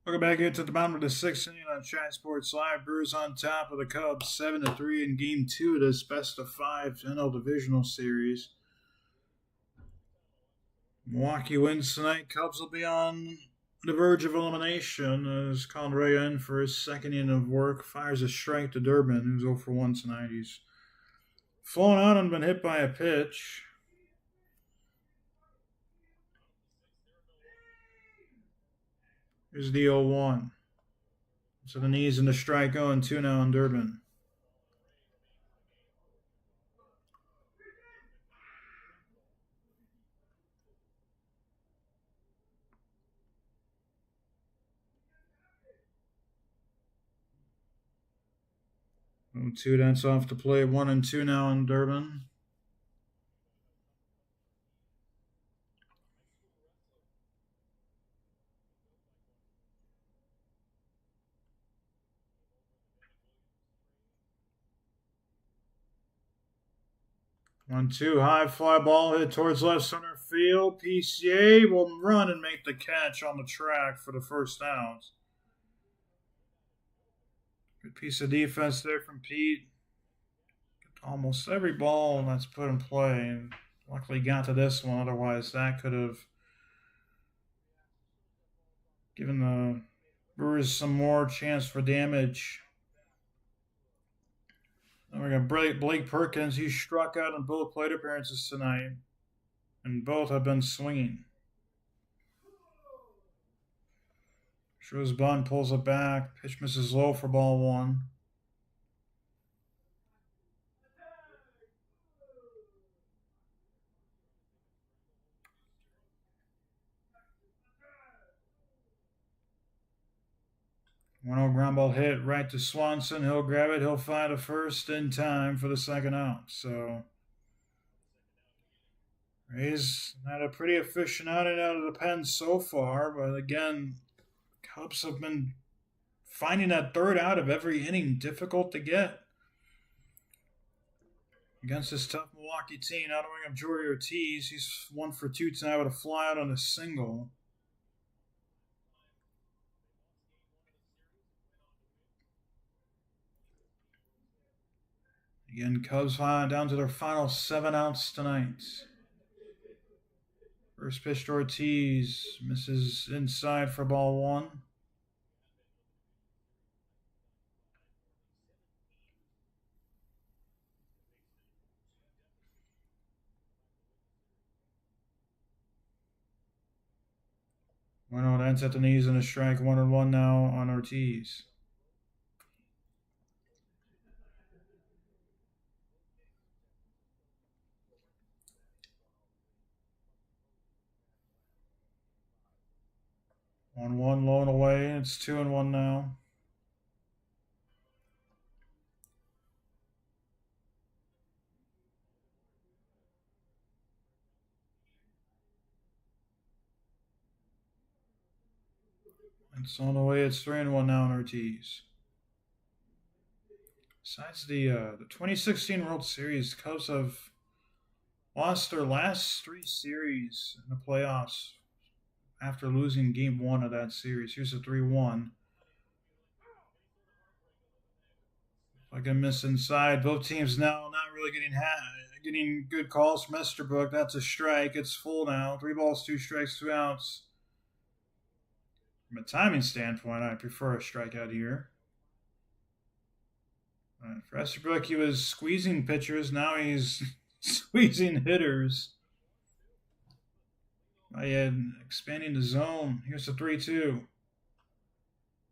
Welcome back into the bottom of the sixth inning on Chat Sports Live. Brewers on top of the Cubs 7-3 in Game 2 of this best-of-5 NL Divisional Series. Milwaukee wins tonight. Cubs will be on the verge of elimination as Conraya in for his second inning of work. Fires a strike to Durbin, who's 0 for 1 tonight. He's flown out and been hit by a pitch. Here's the 0-1. So the knees and the strike 0-2 now on Durbin. Two that's off the plate. 1-2 now on Durbin. One, two, high fly ball hit towards left center field. PCA will run and make the catch on the track for the first out. Good piece of defense there from Pete. Almost every ball that's put in play, and luckily got to this one. Otherwise, that could have given the Brewers some more chance for damage. Then we got Blake Perkins. He struck out in both plate appearances tonight, and both have been swinging. Shows bunt, pulls it back. Pitch misses low for ball 1. One ground ball hit right to Swanson. He'll grab it. He'll find a first in time for the second out. So Rays had a pretty efficient outing out of the pen so far. But again, Cubs have been finding that third out of every inning difficult to get. Against this tough Milwaukee team, out of Jorge Ortiz, he's 1 for 2 tonight with a fly out on a single. Again, Cubs down to their final 7 outs tonight. First pitch to Ortiz, misses inside for ball 1. One ends at the knees and a strike. 1-1 now on Ortiz. One low and away. It's 2-1 now. It's on the way. It's 3-1 now on Ortiz. Besides the 2016 World Series, Cubs have lost their last 3 series in the playoffs after losing Game 1 of that series. Here's a 3-1. Like a miss inside. Both teams now not really getting good calls from Esterbrook. That's a strike. It's full now. 3 balls, 2 strikes, 2 outs. From a timing standpoint, I prefer a strikeout here. For Esterbrook, he was squeezing pitchers. Now he's squeezing hitters. Expanding the zone. Here's the 3-2.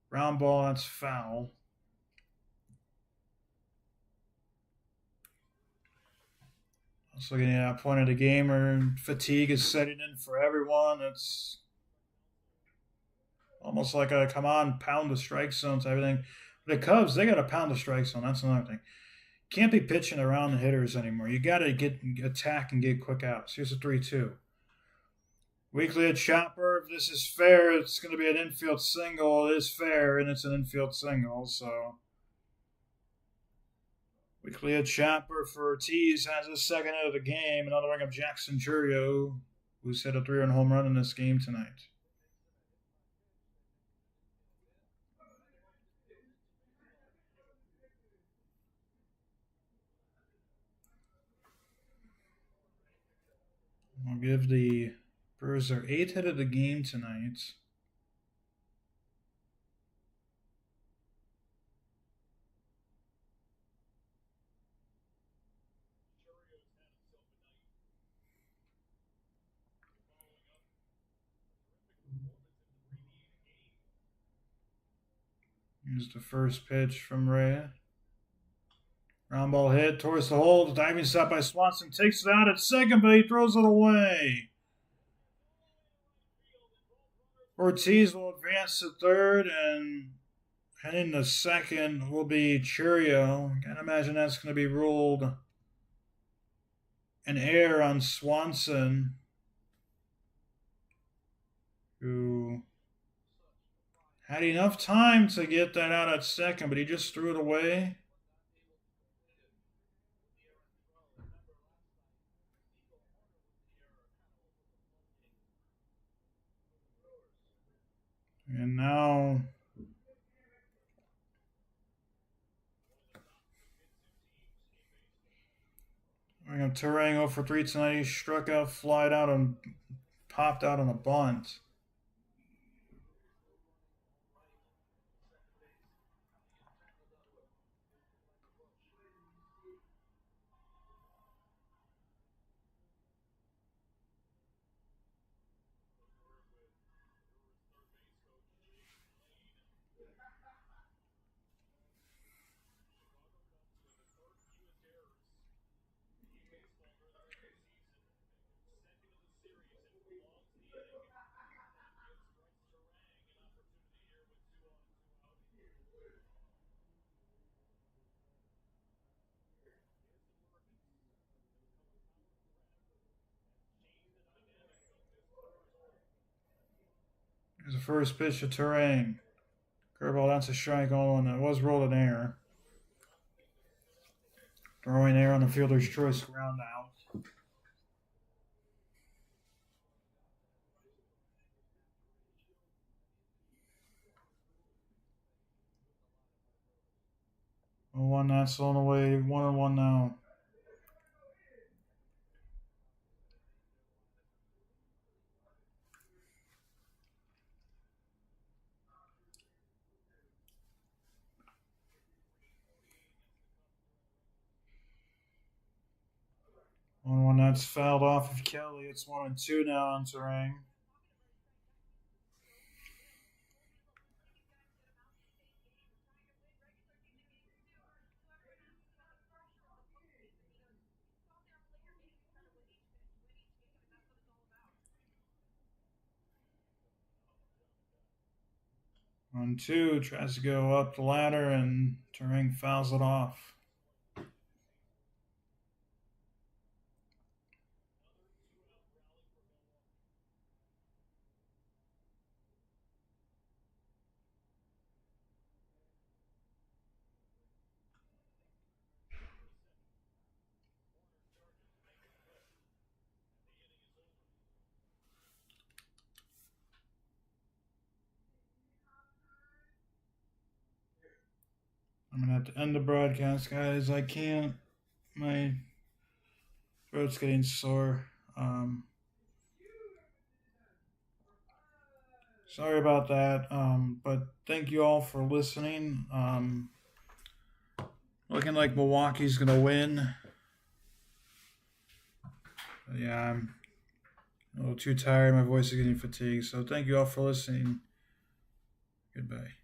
Ground ball, that's foul. Also getting a point of the game, or fatigue is setting in for everyone. It's almost like a come on, pound the strike zone type of thing. The Cubs, they got to pound the strike zone. That's another thing. Can't be pitching around the hitters anymore. You got to attack and get quick outs. Here's a 3-2. Weekly at Chopper. If this is fair, it's going to be an infield single. It is fair, and it's an infield single. So weekly at Chopper for Ortiz has his second hit of the game. Another ring of Jackson Churio, who's hit a 3-run home run in this game tonight. I'll give the Brewers their 8th hit of the game tonight. Here's the first pitch from Ray. Ground ball hit towards the hole. The diving stop by Swanson takes it out at second, but he throws it away. Ortiz will advance to third, and heading to second will be Churio. Can't imagine that's going to be ruled an error on Swanson, who had enough time to get that out at second, but he just threw it away. And now we have Tarango for 3 tonight. He struck out, flied out, and popped out on a bunt. Here's the first pitch to Terang. Curveball, that's a strike on. It was rolled in air. Throwing air on the fielder's choice, ground out. One that's on the way. 1-1 now. One that's fouled off of Kelly. It's 1-2 now on Terang. On 2, tries to go up the ladder, and Terang fouls it off. I'm going to have to end the broadcast, guys. I can't. My throat's getting sore. Sorry about that. But thank you all for listening. Looking like Milwaukee's going to win. But yeah, I'm a little too tired. My voice is getting fatigued. So thank you all for listening. Goodbye.